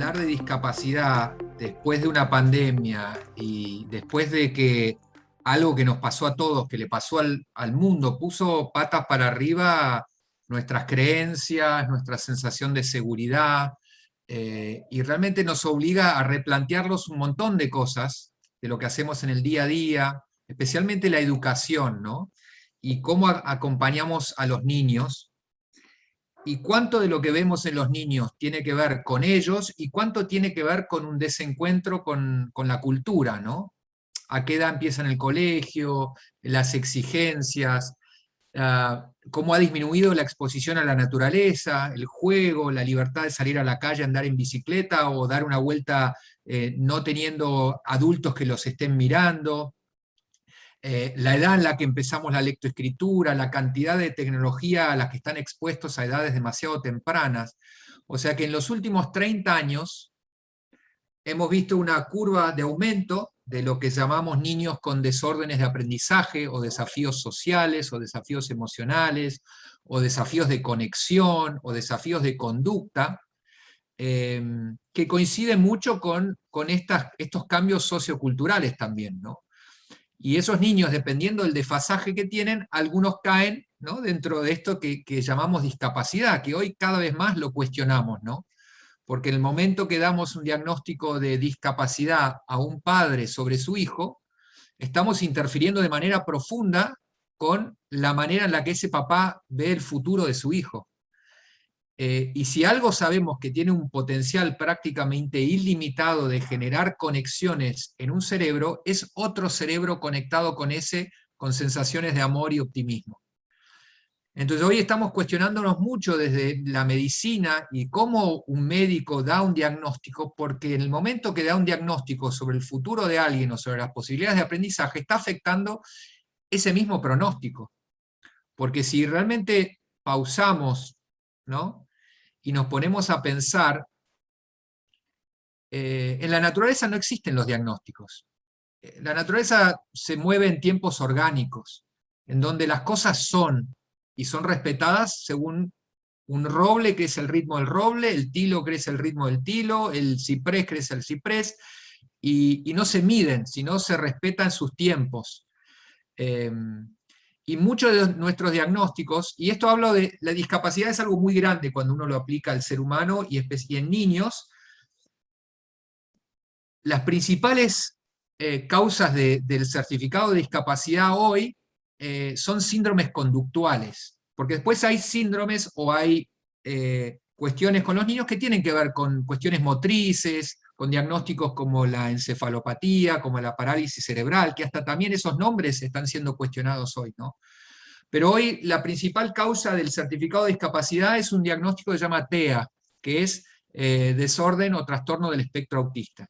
hablar de discapacidad después de una pandemia y después de que algo que nos pasó a todos, que le pasó al mundo, puso patas para arriba nuestras creencias, nuestra sensación de seguridad, y realmente nos obliga a replantearnos un montón de cosas de lo que hacemos en el día a día, especialmente la educación, ¿no? Y cómo acompañamos a los niños y cuánto de lo que vemos en los niños tiene que ver con ellos y cuánto tiene que ver con un desencuentro con la cultura, ¿no? A qué edad empiezan el colegio, las exigencias, cómo ha disminuido la exposición a la naturaleza, el juego, la libertad de salir a la calle, andar en bicicleta o dar una vuelta no teniendo adultos que los estén mirando. La edad en la que empezamos la lectoescritura, la cantidad de tecnología a la que están expuestos a edades demasiado tempranas. O sea que en los últimos 30 años hemos visto una curva de aumento de lo que llamamos niños con desórdenes de aprendizaje o desafíos sociales o desafíos emocionales o desafíos de conexión o desafíos de conducta, que coinciden mucho con estos cambios socioculturales también, ¿no? Y esos niños, dependiendo del desfasaje que tienen, algunos caen, ¿no?, dentro de esto que llamamos discapacidad, que hoy cada vez más lo cuestionamos, ¿no? Porque en el momento que damos un diagnóstico de discapacidad a un padre sobre su hijo, estamos interfiriendo de manera profunda con la manera en la que ese papá ve el futuro de su hijo. Y si algo sabemos que tiene un potencial prácticamente ilimitado de generar conexiones en un cerebro, es otro cerebro conectado con ese, con sensaciones de amor y optimismo. Entonces hoy estamos cuestionándonos mucho desde la medicina y cómo un médico da un diagnóstico, porque en el momento que da un diagnóstico sobre el futuro de alguien o sobre las posibilidades de aprendizaje, está afectando ese mismo pronóstico. Porque si realmente pausamos, ¿no?, y nos ponemos a pensar, en la naturaleza no existen los diagnósticos. La naturaleza se mueve en tiempos orgánicos, en donde las cosas son y son respetadas según un roble que es el ritmo del roble, el tilo crece el ritmo del tilo, el ciprés crece el ciprés, y no se miden, sino se respetan sus tiempos. Y muchos de nuestros diagnósticos, y esto hablo de la discapacidad, es algo muy grande cuando uno lo aplica al ser humano y en niños, las principales causas del certificado de discapacidad hoy son síndromes conductuales, porque después hay síndromes o hay cuestiones con los niños que tienen que ver con cuestiones motrices, con diagnósticos como la encefalopatía, como la parálisis cerebral, que hasta también esos nombres están siendo cuestionados hoy, ¿no? Pero hoy la principal causa del certificado de discapacidad es un diagnóstico que se llama TEA, que es desorden o trastorno del espectro autista,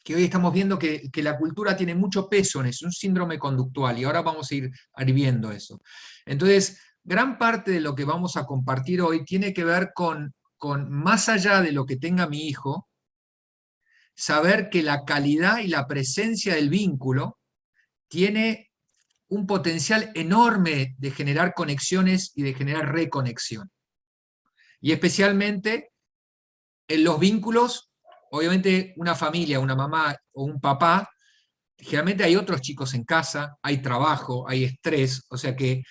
que hoy estamos viendo que la cultura tiene mucho peso en eso, un síndrome conductual, y ahora vamos a ir viendo eso. Entonces, gran parte de lo que vamos a compartir hoy tiene que ver con más allá de lo que tenga mi hijo, saber que la calidad y la presencia del vínculo tiene un potencial enorme de generar conexiones y de generar reconexión. Y especialmente en los vínculos, obviamente una familia, una mamá o un papá, generalmente hay otros chicos en casa, hay trabajo, hay estrés, o sea que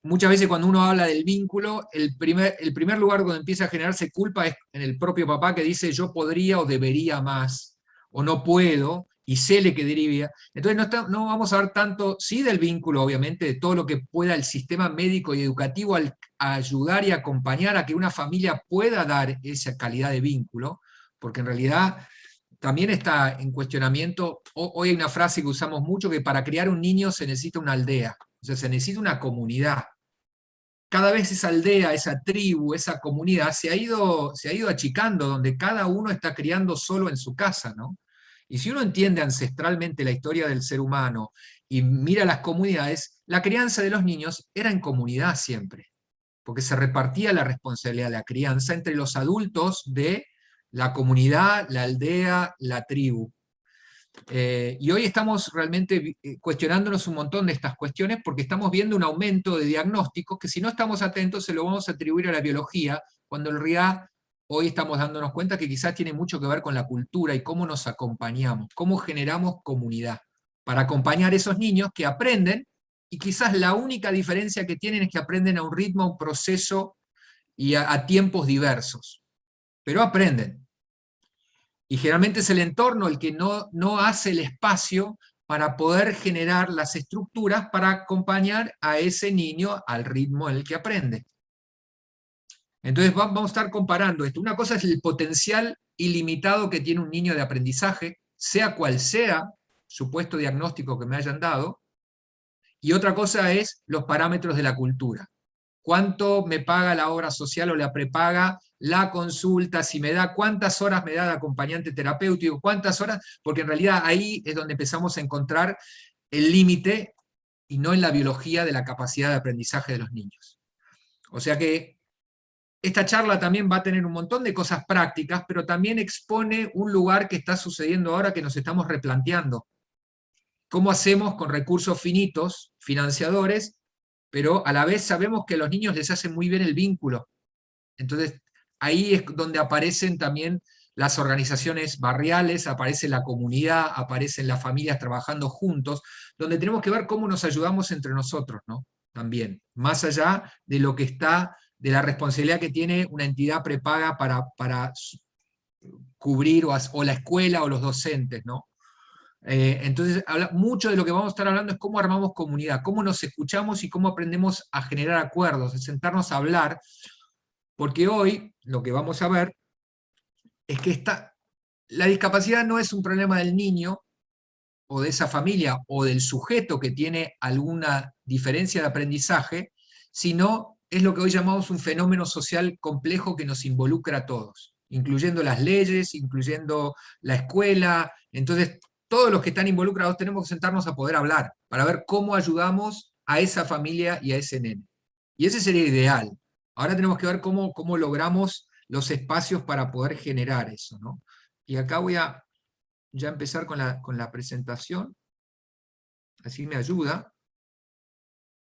muchas veces cuando uno habla del vínculo, el primer lugar donde empieza a generarse culpa es en el propio papá, que dice yo podría o debería más, o no puedo, y sé le que deriva. Entonces no vamos a hablar tanto, sí, del vínculo, obviamente, de todo lo que pueda el sistema médico y educativo a ayudar y acompañar a que una familia pueda dar esa calidad de vínculo, porque en realidad también está en cuestionamiento. Hoy hay una frase que usamos mucho, que para criar un niño se necesita una aldea, o sea, se necesita una comunidad. Cada vez esa aldea, esa tribu, esa comunidad se ha ido achicando, donde cada uno está criando solo en su casa, ¿no? Y si uno entiende ancestralmente la historia del ser humano y mira las comunidades, la crianza de los niños era en comunidad siempre, porque se repartía la responsabilidad de la crianza entre los adultos de la comunidad, la aldea, la tribu. Y hoy estamos realmente cuestionándonos un montón de estas cuestiones porque estamos viendo un aumento de diagnósticos que, si no estamos atentos, se lo vamos a atribuir a la biología, cuando en realidad hoy estamos dándonos cuenta que quizás tiene mucho que ver con la cultura y cómo nos acompañamos, cómo generamos comunidad, para acompañar a esos niños que aprenden, y quizás la única diferencia que tienen es que aprenden a un ritmo, a un proceso y a tiempos diversos, pero aprenden. Y generalmente es el entorno el que no hace el espacio para poder generar las estructuras para acompañar a ese niño al ritmo en el que aprende. Entonces vamos a estar comparando esto. Una cosa es el potencial ilimitado que tiene un niño de aprendizaje, sea cual sea supuesto diagnóstico que me hayan dado, y otra cosa es los parámetros de la cultura. ¿Cuánto me paga la obra social o la prepaga, la consulta, si me da, cuántas horas me da de acompañante terapéutico, cuántas horas? Porque en realidad ahí es donde empezamos a encontrar el límite y no en la biología de la capacidad de aprendizaje de los niños. O sea que esta charla también va a tener un montón de cosas prácticas, pero también expone un lugar que está sucediendo ahora que nos estamos replanteando. ¿Cómo hacemos con recursos finitos, financiadores, pero a la vez sabemos que a los niños les hace muy bien el vínculo? Entonces, ahí es donde aparecen también las organizaciones barriales, aparece la comunidad, aparecen las familias trabajando juntos, donde tenemos que ver cómo nos ayudamos entre nosotros, ¿no? También, más allá de lo que está, de la responsabilidad que tiene una entidad prepaga para cubrir o la escuela o los docentes, ¿no? Entonces, mucho de lo que vamos a estar hablando es cómo armamos comunidad, cómo nos escuchamos y cómo aprendemos a generar acuerdos, a sentarnos a hablar, porque hoy lo que vamos a ver es que la discapacidad no es un problema del niño o de esa familia o del sujeto que tiene alguna diferencia de aprendizaje, sino es lo que hoy llamamos un fenómeno social complejo que nos involucra a todos, incluyendo las leyes, incluyendo la escuela. Entonces, todos los que están involucrados tenemos que sentarnos a poder hablar para ver cómo ayudamos a esa familia y a ese nene. Y ese sería ideal. Ahora tenemos que ver cómo logramos los espacios para poder generar eso, ¿no? Y acá voy a ya empezar con la presentación, así me ayuda.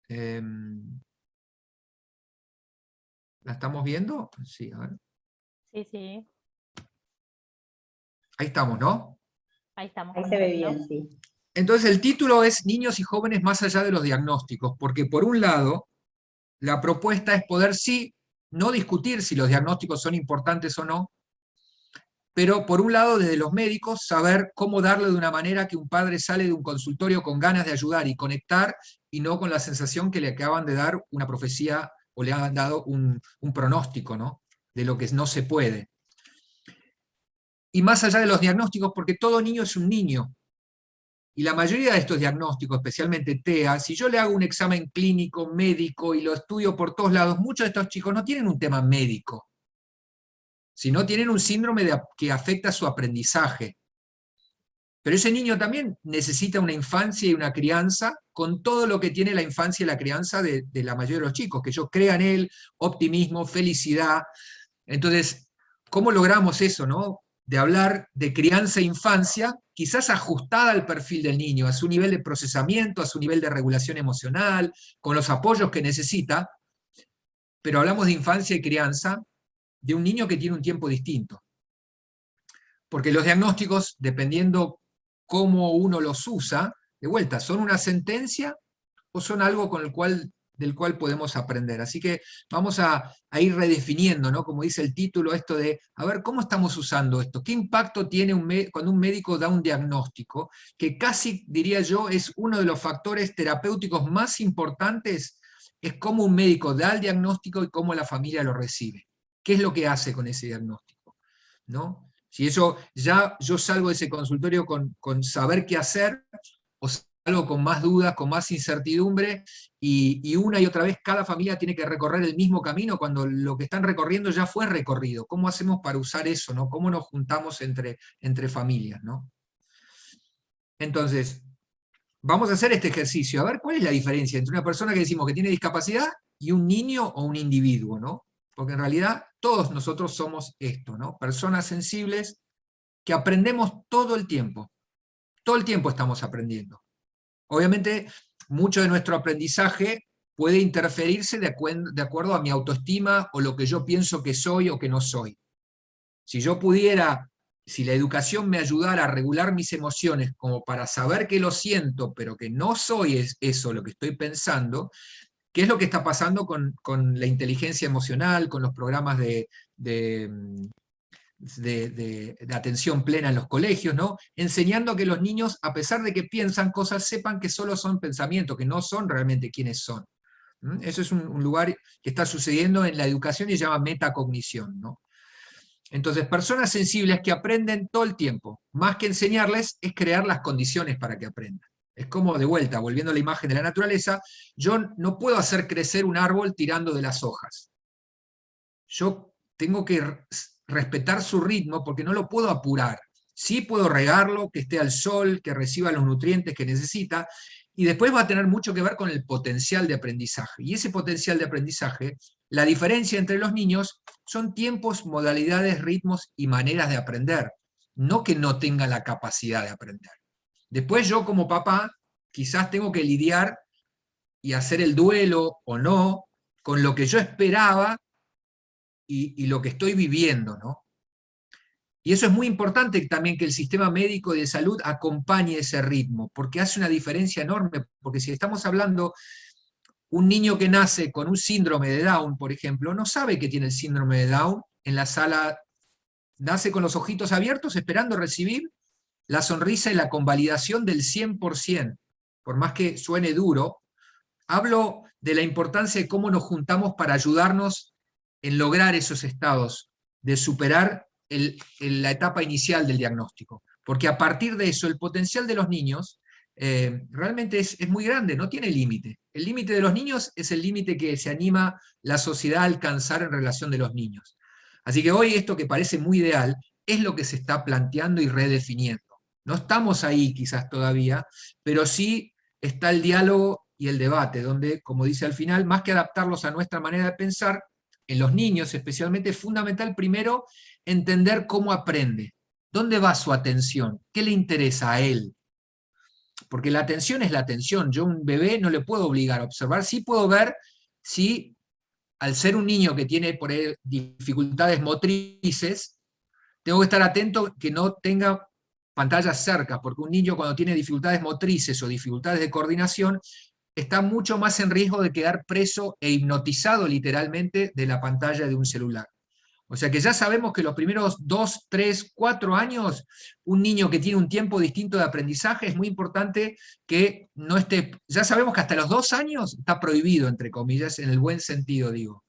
¿La estamos viendo? Sí, a ver. Sí, sí, Ahí estamos, ¿no? ahí estamos. Ahí se ve bien, sí. Entonces el título es Niños y jóvenes más allá de los diagnósticos, porque por un lado, la propuesta es poder sí, no discutir si los diagnósticos son importantes o no, pero por un lado, desde los médicos, saber cómo darle de una manera que un padre sale de un consultorio con ganas de ayudar y conectar, y no con la sensación que le acaban de dar una profecía o le han dado un pronóstico, ¿no? De lo que no se puede. Y más allá de los diagnósticos, porque todo niño es un niño. Y la mayoría de estos diagnósticos, especialmente TEA, si yo le hago un examen clínico, médico, y lo estudio por todos lados, muchos de estos chicos no tienen un tema médico, sino tienen un síndrome que afecta su aprendizaje. Pero ese niño también necesita una infancia y una crianza con todo lo que tiene la infancia y la crianza de la mayoría de los chicos, que yo crea en él, optimismo, felicidad. Entonces, ¿cómo logramos eso, no? De hablar de crianza e infancia, quizás ajustada al perfil del niño, a su nivel de procesamiento, a su nivel de regulación emocional, con los apoyos que necesita, pero hablamos de infancia y crianza de un niño que tiene un tiempo distinto. Porque los diagnósticos, dependiendo cómo uno los usa, de vuelta, ¿son una sentencia o son algo del cual podemos aprender? Así que vamos a ir redefiniendo, ¿no? Como dice el título, esto de, a ver, ¿cómo estamos usando esto? ¿Qué impacto tiene cuando un médico da un diagnóstico? Que casi, diría yo, es uno de los factores terapéuticos más importantes, es cómo un médico da el diagnóstico y cómo la familia lo recibe. ¿Qué es lo que hace con ese diagnóstico? ¿No? Si eso ya yo salgo de ese consultorio con saber qué hacer, o salgo con más dudas, con más incertidumbre, y una y otra vez cada familia tiene que recorrer el mismo camino cuando lo que están recorriendo ya fue recorrido. ¿Cómo hacemos para usar eso, ¿no? ¿Cómo nos juntamos entre familias, ¿no? Entonces, vamos a hacer este ejercicio, a ver cuál es la diferencia entre una persona que decimos que tiene discapacidad y un niño o un individuo, ¿no? Porque en realidad todos nosotros somos esto, ¿no? Personas sensibles que aprendemos todo el tiempo estamos aprendiendo. Obviamente, mucho de nuestro aprendizaje puede interferirse de acuerdo a mi autoestima o lo que yo pienso que soy o que no soy. Si yo pudiera, si la educación me ayudara a regular mis emociones como para saber que lo siento, pero que no soy eso lo que estoy pensando, ¿qué es lo que está pasando con la inteligencia emocional, con los programas de, de atención plena en los colegios, ¿no? Enseñando a que los niños, a pesar de que piensan cosas, sepan que solo son pensamientos, que no son realmente quienes son. Eso es un lugar que está sucediendo en la educación y se llama metacognición, ¿no? Entonces, personas sensibles que aprenden todo el tiempo, más que enseñarles, es crear las condiciones para que aprendan. Es como, de vuelta, volviendo a la imagen de la naturaleza, yo no puedo hacer crecer un árbol tirando de las hojas. Yo tengo que respetar su ritmo porque no lo puedo apurar. Sí puedo regarlo, que esté al sol, que reciba los nutrientes que necesita, y después va a tener mucho que ver con el potencial de aprendizaje. Y ese potencial de aprendizaje, la diferencia entre los niños son tiempos, modalidades, ritmos y maneras de aprender, no que no tenga la capacidad de aprender. Después yo como papá quizás tengo que lidiar y hacer el duelo o no con lo que yo esperaba y lo que estoy viviendo, ¿no? Y eso es muy importante también, que el sistema médico de salud acompañe ese ritmo, porque hace una diferencia enorme, porque si estamos hablando, un niño que nace con un síndrome de Down, por ejemplo, no sabe que tiene el síndrome de Down en la sala, nace con los ojitos abiertos esperando recibir la sonrisa y la convalidación del 100%, por más que suene duro. Hablo de la importancia de cómo nos juntamos para ayudarnos en lograr esos estados, de superar la etapa inicial del diagnóstico. Porque a partir de eso, el potencial de los niños realmente es muy grande, no tiene límite. El límite de los niños es el límite que se anima la sociedad a alcanzar en relación de los niños. Así que hoy esto que parece muy ideal es lo que se está planteando y redefiniendo. No estamos ahí quizás todavía, pero sí está el diálogo y el debate, donde, como dice al final, más que adaptarlos a nuestra manera de pensar, en los niños especialmente, es fundamental primero entender cómo aprende, dónde va su atención, qué le interesa a él. Porque la atención es la atención. Yo a un bebé no le puedo obligar a observar, sí puedo ver si, al ser un niño que tiene por ahí dificultades motrices, tengo que estar atento que no tenga pantallas cerca, porque un niño cuando tiene dificultades motrices o dificultades de coordinación, está mucho más en riesgo de quedar preso e hipnotizado literalmente de la pantalla de un celular. O sea que ya sabemos que los primeros 2, 3, 4 años, un niño que tiene un tiempo distinto de aprendizaje, es muy importante que no esté, ya sabemos que hasta los 2 años está prohibido, entre comillas, en el buen sentido, digo.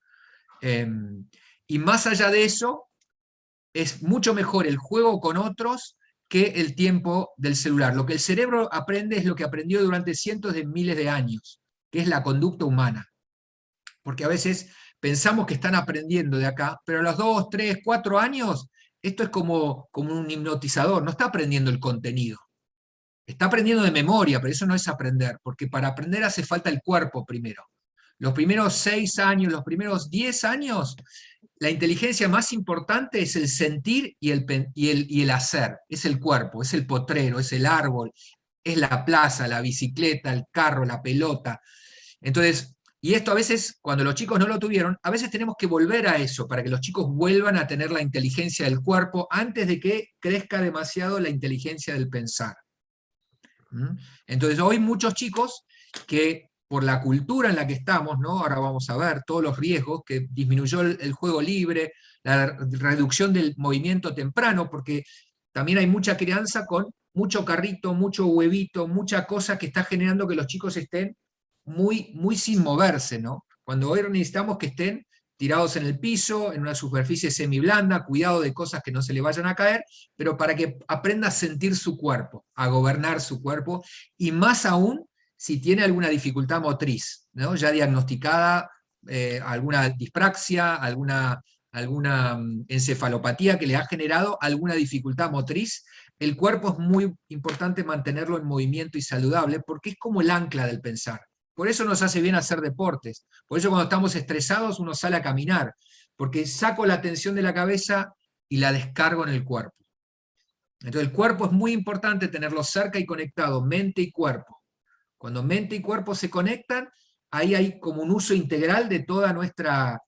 Y más allá de eso, es mucho mejor el juego con otros que el tiempo del celular. Lo que el cerebro aprende es lo que aprendió durante cientos de miles de años, que es la conducta humana. Porque a veces pensamos que están aprendiendo de acá, pero a los 2, 3, 4 años, esto es como un hipnotizador, no está aprendiendo el contenido. Está aprendiendo de memoria, pero eso no es aprender, porque para aprender hace falta el cuerpo primero. Los primeros 6 años, los primeros 10 años, la inteligencia más importante es el sentir y el hacer, es el cuerpo, es el potrero, es el árbol, es la plaza, la bicicleta, el carro, la pelota. Entonces, y esto a veces, cuando los chicos no lo tuvieron, a veces tenemos que volver a eso, para que los chicos vuelvan a tener la inteligencia del cuerpo antes de que crezca demasiado la inteligencia del pensar. Entonces, hoy muchos chicos que por la cultura en la que estamos, ¿no? Ahora vamos a ver todos los riesgos, que disminuyó el juego libre, la reducción del movimiento temprano, porque también hay mucha crianza con mucho carrito, mucho huevito, mucha cosa que está generando que los chicos estén muy, muy sin moverse, ¿no? Cuando hoy necesitamos que estén tirados en el piso, en una superficie semiblanda, cuidado de cosas que no se le vayan a caer, pero para que aprenda a sentir su cuerpo, a gobernar su cuerpo, y más aún si tiene alguna dificultad motriz, ¿no? Ya diagnosticada, alguna dispraxia, alguna encefalopatía que le ha generado alguna dificultad motriz. El cuerpo es muy importante mantenerlo en movimiento y saludable, porque es como el ancla del pensar. Por eso nos hace bien hacer deportes. Por eso cuando estamos estresados uno sale a caminar, porque saco la tensión de la cabeza y la descargo en el cuerpo. Entonces el cuerpo es muy importante tenerlo cerca y conectado, mente y cuerpo. Cuando mente y cuerpo se conectan, ahí hay como un uso integral de toda nuestra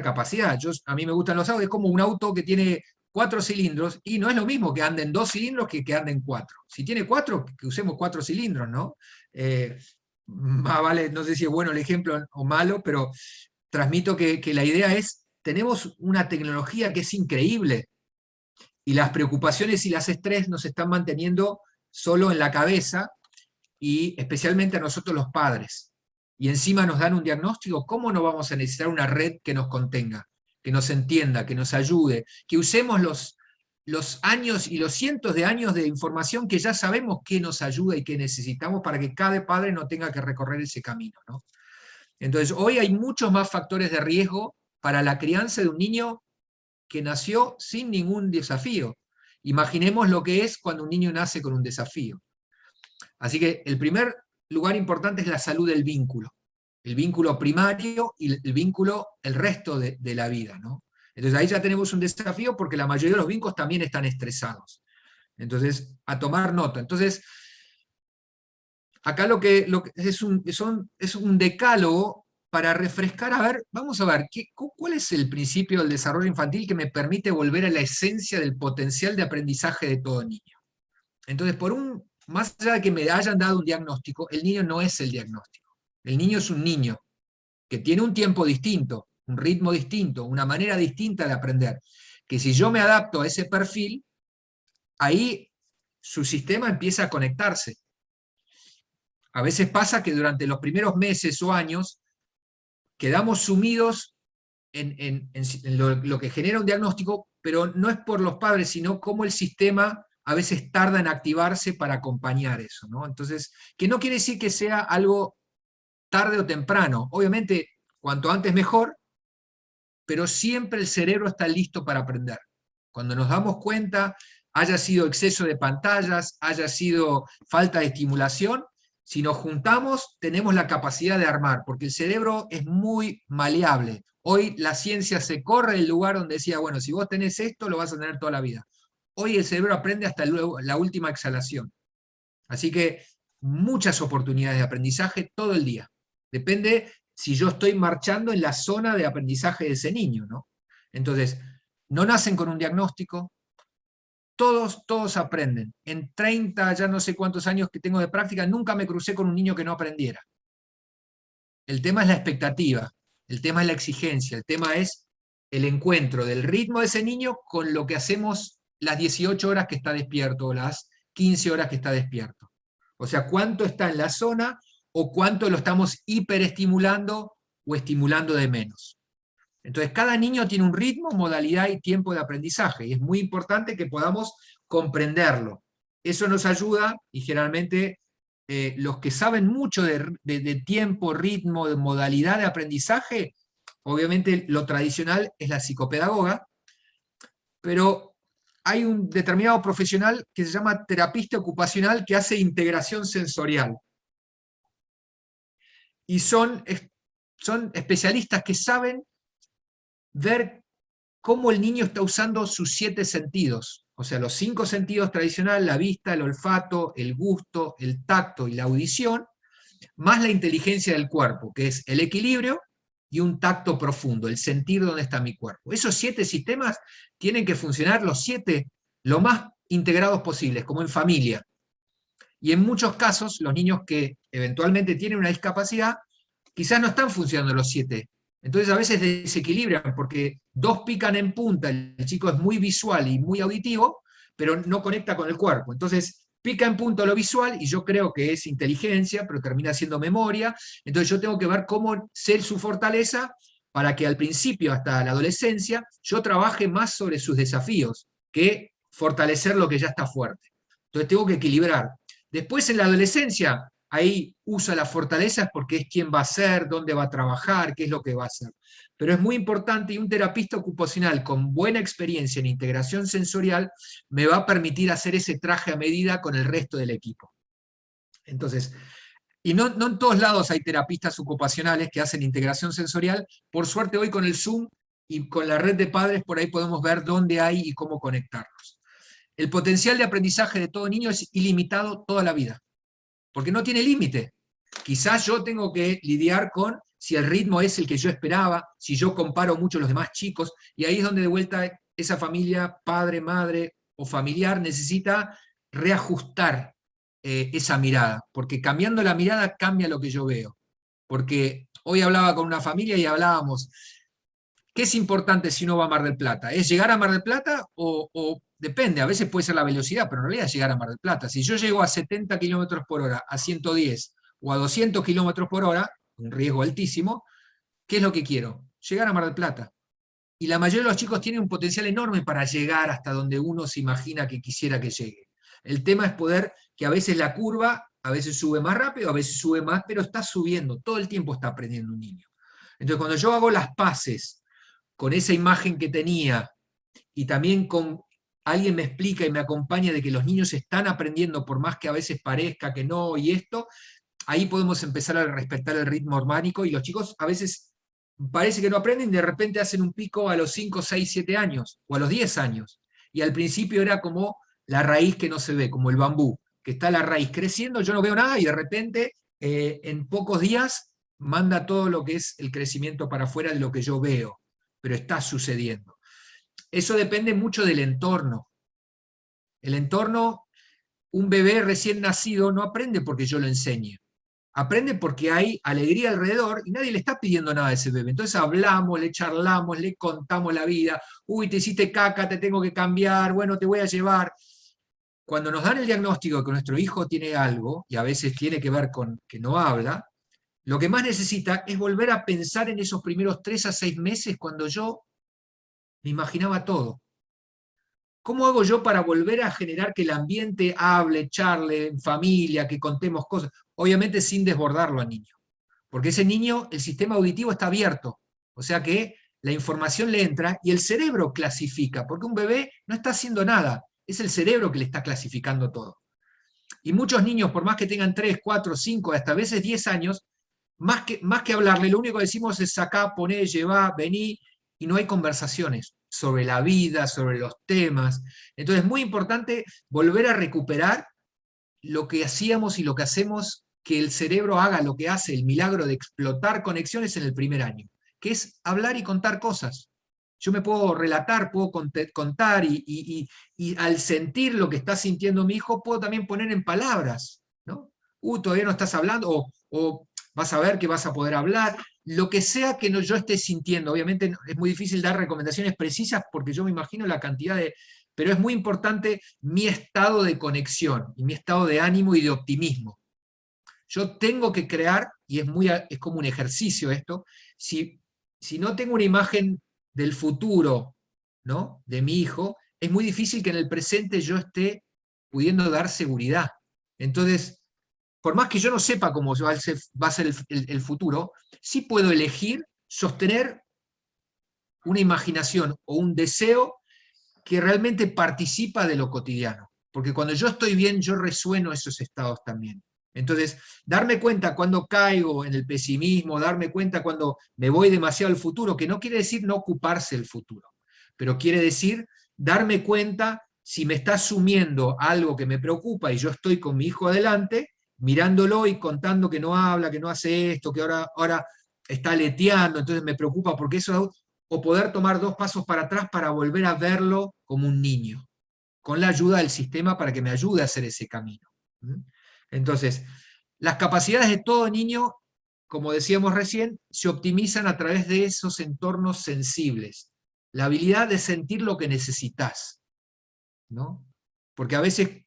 capacidad. A mí me gustan los autos, es como un auto que tiene 4 cilindros, y no es lo mismo que anden 2 cilindros que anden 4. Si tiene 4, que usemos 4 cilindros, ¿no? Más vale, no sé si es bueno el ejemplo o malo, pero transmito que la idea es, tenemos una tecnología que es increíble, y las preocupaciones y las estrés nos están manteniendo solo en la cabeza, y especialmente a nosotros los padres. Y encima nos dan un diagnóstico, ¿cómo no vamos a necesitar una red que nos contenga, que nos entienda, que nos ayude, que usemos los años y los cientos de años de información que ya sabemos que nos ayuda y que necesitamos para que cada padre no tenga que recorrer ese camino, ¿no? Entonces, hoy hay muchos más factores de riesgo para la crianza de un niño que nació sin ningún desafío. Imaginemos lo que es cuando un niño nace con un desafío. Así que el primer lugar importante es la salud del vínculo. El vínculo primario y el vínculo el resto de la vida, ¿no? Entonces ahí ya tenemos un desafío porque la mayoría de los vínculos también están estresados. Entonces, a tomar nota. Entonces, acá lo que es un decálogo para refrescar, a ver, vamos a ver, ¿cuál es el principio del desarrollo infantil que me permite volver a la esencia del potencial de aprendizaje de todo niño? Entonces, más allá de que me hayan dado un diagnóstico, el niño no es el diagnóstico. El niño es un niño que tiene un tiempo distinto, un ritmo distinto, una manera distinta de aprender, que si yo me adapto a ese perfil, ahí su sistema empieza a conectarse. A veces pasa que durante los primeros meses o años quedamos sumidos en lo que genera un diagnóstico, pero no es por los padres, sino cómo el sistema a veces tarda en activarse para acompañar eso, ¿no? Entonces, que no quiere decir que sea algo tarde o temprano. Obviamente, cuanto antes mejor, pero siempre el cerebro está listo para aprender. Cuando nos damos cuenta, haya sido exceso de pantallas, haya sido falta de estimulación, si nos juntamos, tenemos la capacidad de armar, porque el cerebro es muy maleable. Hoy la ciencia se corre del lugar donde decía, bueno, si vos tenés esto, lo vas a tener toda la vida. Hoy el cerebro aprende hasta la última exhalación. Así que muchas oportunidades de aprendizaje todo el día. Depende si yo estoy marchando en la zona de aprendizaje de ese niño, ¿no? Entonces, no nacen con un diagnóstico, todos aprenden. En 30, ya no sé cuántos años que tengo de práctica, nunca me crucé con un niño que no aprendiera. El tema es la expectativa, el tema es la exigencia, el tema es el encuentro del ritmo de ese niño con lo que hacemos las 18 horas que está despierto o las 15 horas que está despierto. O sea, cuánto está en la zona o cuánto lo estamos hiperestimulando o estimulando de menos. Entonces, cada niño tiene un ritmo, modalidad y tiempo de aprendizaje, y es muy importante que podamos comprenderlo. Eso nos ayuda, y generalmente los que saben mucho de tiempo, ritmo, de modalidad de aprendizaje, obviamente lo tradicional es la psicopedagoga, pero hay un determinado profesional que se llama terapista ocupacional que hace integración sensorial. Y son especialistas que saben ver cómo el niño está usando sus 7 sentidos, o sea, los 5 sentidos tradicionales, la vista, el olfato, el gusto, el tacto y la audición, más la inteligencia del cuerpo, que es el equilibrio y un tacto profundo, el sentir dónde está mi cuerpo. Esos 7 sistemas tienen que funcionar los 7 lo más integrados posibles, como en familia. Y en muchos casos, los niños que eventualmente tienen una discapacidad, quizás no están funcionando los 7. Entonces a veces desequilibran porque 2 pican en punta, el chico es muy visual y muy auditivo, pero no conecta con el cuerpo. Entonces pica en punto lo visual y yo creo que es inteligencia, pero termina siendo memoria. Entonces yo tengo que ver cómo ser su fortaleza para que al principio, hasta la adolescencia, yo trabaje más sobre sus desafíos que fortalecer lo que ya está fuerte. Entonces tengo que equilibrar. Después en la adolescencia, ahí usa las fortalezas porque es quién va a ser, dónde va a trabajar, qué es lo que va a hacer. Pero es muy importante, y un terapista ocupacional con buena experiencia en integración sensorial me va a permitir hacer ese traje a medida con el resto del equipo. Entonces, y no en todos lados hay terapistas ocupacionales que hacen integración sensorial. Por suerte hoy con el Zoom y con la red de padres por ahí podemos ver dónde hay y cómo conectarlos. El potencial de aprendizaje de todo niño es ilimitado toda la vida, porque no tiene límite. Quizás yo tengo que lidiar con si el ritmo es el que yo esperaba, si yo comparo mucho a los demás chicos, y ahí es donde de vuelta esa familia, padre, madre o familiar, necesita reajustar esa mirada, porque cambiando la mirada cambia lo que yo veo. Porque hoy hablaba con una familia y hablábamos, ¿qué es importante si uno va a Mar del Plata? ¿Es llegar a Mar del Plata o depende? A veces puede ser la velocidad, pero en realidad es llegar a Mar del Plata. Si yo llego a 70 kilómetros por hora, a 110 o a 200 kilómetros por hora, un riesgo altísimo, ¿qué es lo que quiero? Llegar a Mar del Plata. Y la mayoría de los chicos tienen un potencial enorme para llegar hasta donde uno se imagina que quisiera que llegue. El tema es poder que a veces la curva, a veces sube más rápido, a veces sube más, pero está subiendo, todo el tiempo está aprendiendo un niño. Entonces cuando yo hago las paces con esa imagen que tenía y también con alguien me explica y me acompaña de que los niños están aprendiendo por más que a veces parezca que no y esto, ahí podemos empezar a respetar el ritmo orgánico y los chicos a veces parece que no aprenden y de repente hacen un pico a los 5, 6, 7 años o a los 10 años. Y al principio era como la raíz que no se ve, como el bambú, que está la raíz creciendo, yo no veo nada y de repente en pocos días manda todo lo que es el crecimiento para afuera de lo que yo veo, pero está sucediendo. Eso depende mucho del entorno. El entorno, un bebé recién nacido no aprende porque yo lo enseñe. Aprende porque hay alegría alrededor y nadie le está pidiendo nada a ese bebé. Entonces hablamos, le charlamos, le contamos la vida. Uy, te hiciste caca, te tengo que cambiar, bueno, te voy a llevar. Cuando nos dan el diagnóstico de que nuestro hijo tiene algo, y a veces tiene que ver con que no habla, lo que más necesita es volver a pensar en esos primeros 3 a 6 meses cuando yo me imaginaba todo. ¿Cómo hago yo para volver a generar que el ambiente hable, charle, en familia, que contemos cosas? Obviamente sin desbordarlo al niño. Porque ese niño, el sistema auditivo está abierto. O sea que la información le entra y el cerebro clasifica, porque un bebé no está haciendo nada, es el cerebro que le está clasificando todo. Y muchos niños, por más que tengan 3, 4, 5, hasta a veces 10 años, más que hablarle, lo único que decimos es sacá, poné, llevá, vení, y no hay conversaciones sobre la vida, sobre los temas. Entonces es muy importante volver a recuperar lo que hacíamos y lo que hacemos, que el cerebro haga lo que hace, el milagro de explotar conexiones en el primer año, que es hablar y contar cosas. Yo me puedo relatar, puedo contar y al sentir lo que está sintiendo mi hijo, puedo también poner en palabras, ¿no? Todavía no estás hablando, o vas a ver que vas a poder hablar, lo que sea que yo esté sintiendo. Obviamente es muy difícil dar recomendaciones precisas porque yo me imagino la cantidad de... Pero es muy importante mi estado de conexión, y mi estado de ánimo y de optimismo. Yo tengo que crear, y es como un ejercicio esto, si no tengo una imagen del futuro, ¿no?, de mi hijo, es muy difícil que en el presente yo esté pudiendo dar seguridad. Entonces, por más que yo no sepa cómo va a ser el futuro, sí puedo elegir sostener una imaginación o un deseo que realmente participa de lo cotidiano. Porque cuando yo estoy bien, yo resueno esos estados también. Entonces, darme cuenta cuando caigo en el pesimismo, darme cuenta cuando me voy demasiado al futuro, que no quiere decir no ocuparse del futuro, pero quiere decir darme cuenta si me está sumiendo algo que me preocupa y yo estoy con mi hijo adelante, mirándolo y contando que no habla, que no hace esto, que ahora está aleteando, entonces me preocupa porque eso, o poder tomar 2 pasos para atrás para volver a verlo como un niño, con la ayuda del sistema para que me ayude a hacer ese camino. Entonces, las capacidades de todo niño, como decíamos recién, se optimizan a través de esos entornos sensibles. La habilidad de sentir lo que necesitas, ¿no? Porque a veces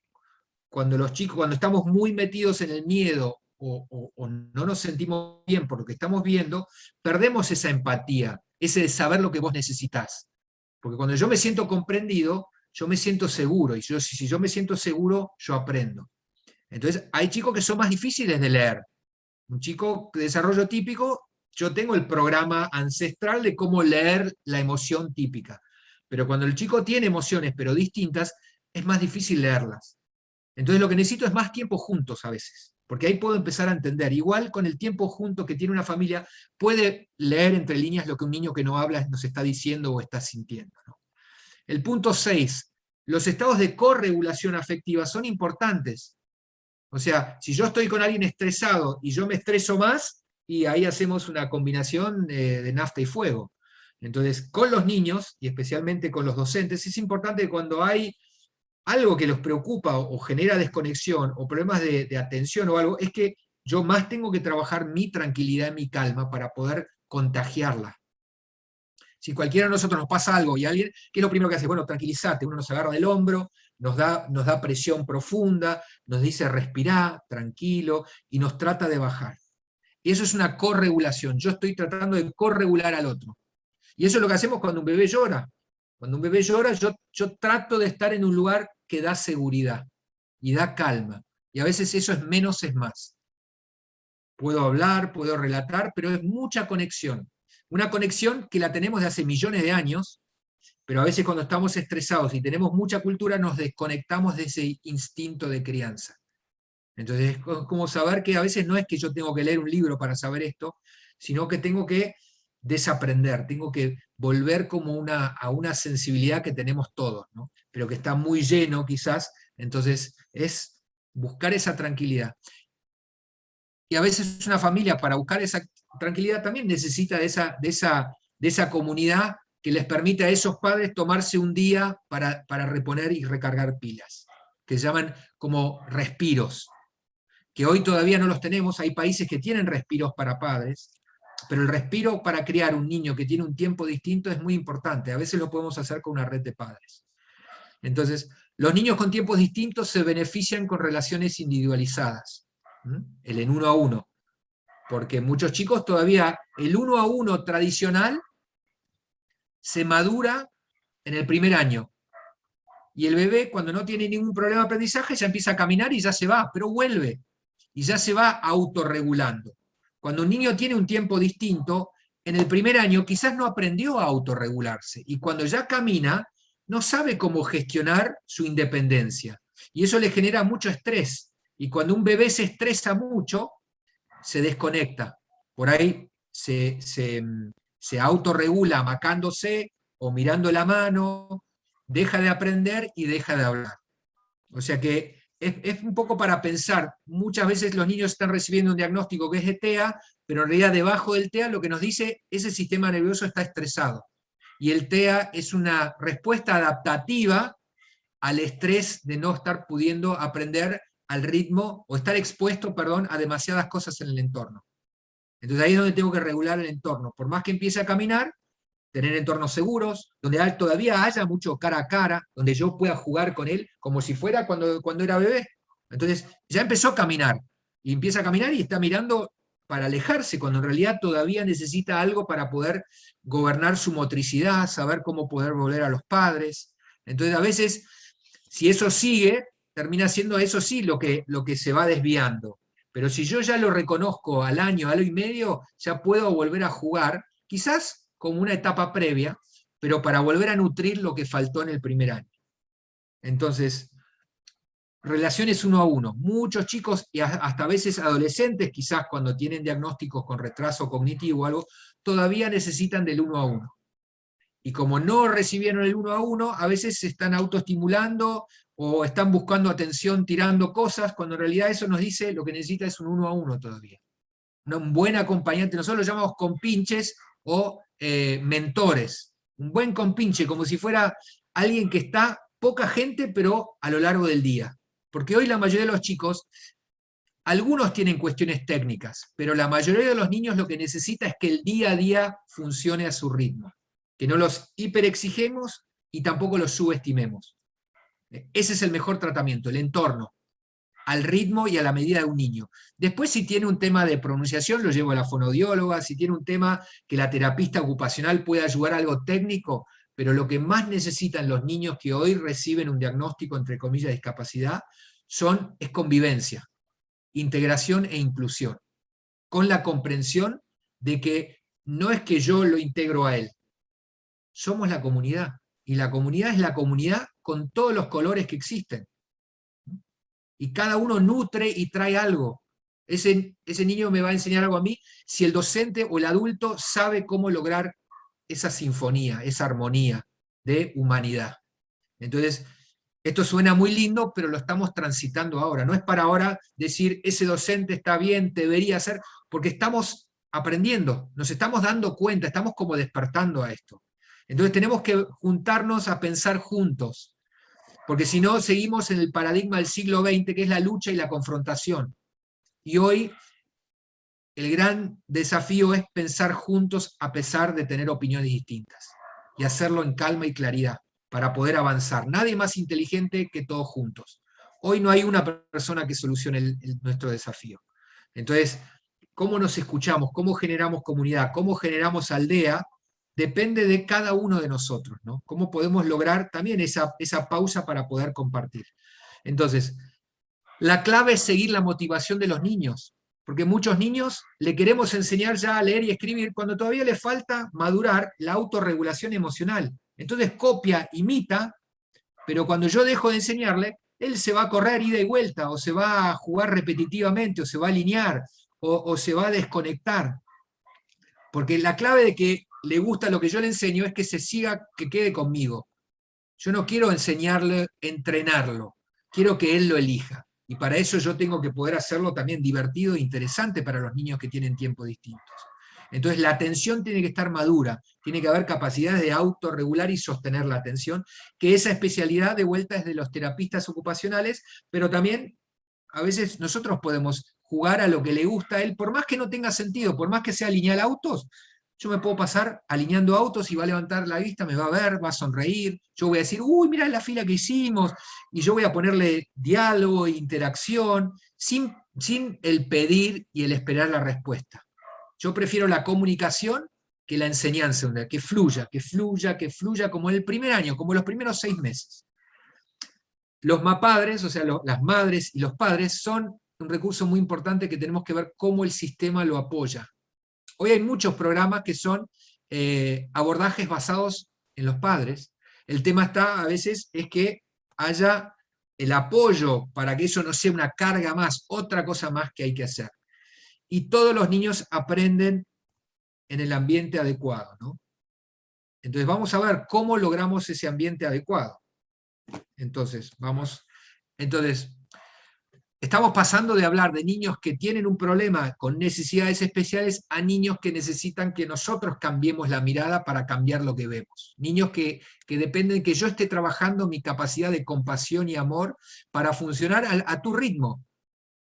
cuando los chicos, cuando estamos muy metidos en el miedo o no nos sentimos bien por lo que estamos viendo, perdemos esa empatía, ese de saber lo que vos necesitas. Porque cuando yo me siento comprendido, yo me siento seguro, y si yo me siento seguro, yo aprendo. Entonces, hay chicos que son más difíciles de leer. Un chico de desarrollo típico, yo tengo el programa ancestral de cómo leer la emoción típica. Pero cuando el chico tiene emociones, pero distintas, es más difícil leerlas. Entonces lo que necesito es más tiempo juntos a veces, porque ahí puedo empezar a entender. Igual con el tiempo junto que tiene una familia, puede leer entre líneas lo que un niño que no habla nos está diciendo o está sintiendo, ¿no? El punto 6, los estados de corregulación afectiva son importantes. O sea, si yo estoy con alguien estresado y yo me estreso más, y ahí hacemos una combinación de nafta y fuego. Entonces, con los niños, y especialmente con los docentes, es importante que cuando hay algo que los preocupa o genera desconexión o problemas de atención o algo, es que yo más tengo que trabajar mi tranquilidad, mi calma para poder contagiarla. Si cualquiera de nosotros nos pasa algo y alguien, ¿qué es lo primero que hace? Bueno, tranquilízate, uno nos agarra del hombro, nos da presión profunda, nos dice respirá, tranquilo, y nos trata de bajar. Y eso es una corregulación. Yo estoy tratando de corregular al otro. Y eso es lo que hacemos cuando un bebé llora. Cuando un bebé llora, yo trato de estar en un lugar que da seguridad y da calma. Y a veces eso es menos es más. Puedo hablar, puedo relatar, pero es mucha conexión. Una conexión que la tenemos de hace millones de años, pero a veces cuando estamos estresados y tenemos mucha cultura nos desconectamos de ese instinto de crianza. Entonces es como saber que a veces no es que yo tengo que leer un libro para saber esto, sino que tengo que desaprender, tengo que volver como a una sensibilidad que tenemos todos, ¿no? Pero que está muy lleno quizás, entonces es buscar esa tranquilidad. Y a veces una familia para buscar esa tranquilidad también necesita de esa comunidad que les permite a esos padres tomarse un día para reponer y recargar pilas, que se llaman como respiros, que hoy todavía no los tenemos. Hay países que tienen respiros para padres, pero el respiro para criar un niño que tiene un tiempo distinto es muy importante. A veces lo podemos hacer con una red de padres. Entonces, los niños con tiempos distintos se benefician con relaciones individualizadas, el en uno a uno, porque muchos chicos todavía el uno a uno tradicional se madura en el primer año. Y el bebé, cuando no tiene ningún problema de aprendizaje, ya empieza a caminar y ya se va, pero vuelve. Y ya se va autorregulando. Cuando un niño tiene un tiempo distinto, en el primer año quizás no aprendió a autorregularse. Y cuando ya camina, no sabe cómo gestionar su independencia. Y eso le genera mucho estrés. Y cuando un bebé se estresa mucho, se desconecta. Por ahí se autorregula amacándose o mirando la mano, deja de aprender y deja de hablar. O sea que es un poco para pensar. Muchas veces los niños están recibiendo un diagnóstico que es de TEA, pero en realidad debajo del TEA lo que nos dice ese sistema nervioso está estresado. Y el TEA es una respuesta adaptativa al estrés de no estar pudiendo aprender al ritmo, o estar expuesto, perdón, a demasiadas cosas en el entorno. Entonces ahí es donde tengo que regular el entorno. Por más que empiece a caminar, tener entornos seguros, donde todavía haya mucho cara a cara, donde yo pueda jugar con él como si fuera cuando era bebé. Entonces ya empezó a caminar, y empieza a caminar y está mirando para alejarse, cuando en realidad todavía necesita algo para poder gobernar su motricidad, saber cómo poder volver a los padres. Entonces a veces, si eso sigue, termina siendo eso sí lo que se va desviando. Pero si yo ya lo reconozco al año y medio, ya puedo volver a jugar, quizás como una etapa previa, pero para volver a nutrir lo que faltó en el primer año. Entonces, relaciones uno a uno. Muchos chicos, y hasta a veces adolescentes, quizás cuando tienen diagnósticos con retraso cognitivo o algo, todavía necesitan del uno a uno. Y como no recibieron el uno a uno, a veces se están autoestimulando o están buscando atención tirando cosas, cuando en realidad eso nos dice lo que necesita es un uno a uno todavía. Un buen acompañante, nosotros lo llamamos compinches o mentores. Un buen compinche, como si fuera alguien que está poca gente, pero a lo largo del día. Porque hoy la mayoría de los chicos, algunos tienen cuestiones técnicas, pero la mayoría de los niños lo que necesita es que el día a día funcione a su ritmo. Que no los hiperexigemos y tampoco los subestimemos. Ese es el mejor tratamiento, el entorno, al ritmo y a la medida de un niño. Después, si tiene un tema de pronunciación, lo llevo a la fonodióloga. Si tiene un tema que la terapista ocupacional puede ayudar a algo técnico, pero lo que más necesitan los niños que hoy reciben un diagnóstico, entre comillas, de discapacidad, es convivencia, integración e inclusión, con la comprensión de que no es que yo lo integro a él, somos la comunidad, y la comunidad es la comunidad con todos los colores que existen. Y cada uno nutre y trae algo. Ese niño me va a enseñar algo a mí si el docente o el adulto sabe cómo lograr esa sinfonía, esa armonía de humanidad. Entonces, esto suena muy lindo, pero lo estamos transitando ahora. No es para ahora decir, ese docente está bien, debería ser, porque estamos aprendiendo, nos estamos dando cuenta, estamos como despertando a esto. Entonces tenemos que juntarnos a pensar juntos, porque si no seguimos en el paradigma del siglo XX, que es la lucha y la confrontación. Y hoy el gran desafío es pensar juntos a pesar de tener opiniones distintas, y hacerlo en calma y claridad, para poder avanzar. Nadie más inteligente que todos juntos. Hoy no hay una persona que solucione nuestro desafío. Entonces, cómo nos escuchamos, cómo generamos comunidad, cómo generamos aldea, depende de cada uno de nosotros, ¿no? Cómo podemos lograr también esa pausa para poder compartir. Entonces, la clave es seguir la motivación de los niños, porque muchos niños le queremos enseñar ya a leer y escribir cuando todavía le falta madurar la autorregulación emocional. Entonces copia, imita, pero cuando yo dejo de enseñarle, él se va a correr ida y vuelta, o se va a jugar repetitivamente, o se va a alinear, o se va a desconectar. Porque la clave de que le gusta lo que yo le enseño es que se siga, que quede conmigo. Yo no quiero enseñarle, entrenarlo, quiero que él lo elija. Y para eso yo tengo que poder hacerlo también divertido e interesante para los niños que tienen tiempos distintos. Entonces la atención tiene que estar madura, tiene que haber capacidades de autorregular y sostener la atención, que esa especialidad de vuelta es de los terapistas ocupacionales, pero también a veces nosotros podemos jugar a lo que le gusta a él, por más que no tenga sentido, por más que sea alinear autos. Yo me puedo pasar alineando autos y va a levantar la vista, me va a ver, va a sonreír, yo voy a decir, uy, mira la fila que hicimos, y yo voy a ponerle diálogo, interacción, sin el pedir y el esperar la respuesta. Yo prefiero la comunicación que la enseñanza, que fluya, que fluya, que fluya, como en el primer año, como los primeros 6 meses. Los mapadres, o sea, las madres y los padres, son un recurso muy importante que tenemos que ver cómo el sistema lo apoya. Hoy hay muchos programas que son abordajes basados en los padres. El tema está, a veces, es que haya el apoyo para que eso no sea una carga más, otra cosa más que hay que hacer. Y todos los niños aprenden en el ambiente adecuado, ¿no? Entonces vamos a ver cómo logramos ese ambiente adecuado. Entonces, estamos pasando de hablar de niños que tienen un problema con necesidades especiales a niños que necesitan que nosotros cambiemos la mirada para cambiar lo que vemos. Niños que dependen de que yo esté trabajando mi capacidad de compasión y amor para funcionar a tu ritmo.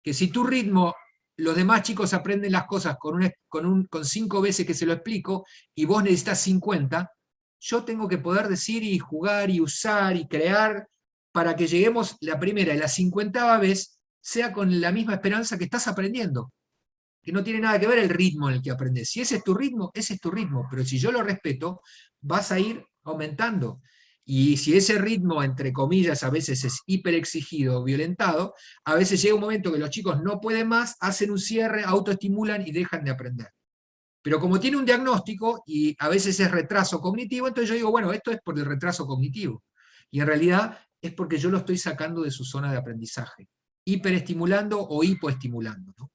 Que si tu ritmo, los demás chicos aprenden las cosas con 5 veces que se lo explico y vos necesitas 50, yo tengo que poder decir y jugar y usar y crear para que lleguemos la primera y la 50ª vez sea con la misma esperanza que estás aprendiendo, que no tiene nada que ver el ritmo en el que aprendes. Si ese es tu ritmo, ese es tu ritmo, pero si yo lo respeto, vas a ir aumentando. Y si ese ritmo, entre comillas, a veces es hiperexigido o violentado, a veces llega un momento que los chicos no pueden más, hacen un cierre, autoestimulan y dejan de aprender. Pero como tiene un diagnóstico, y a veces es retraso cognitivo, entonces yo digo, bueno, esto es por el retraso cognitivo. Y en realidad es porque yo lo estoy sacando de su zona de aprendizaje, hiperestimulando o hipoestimulando, ¿no?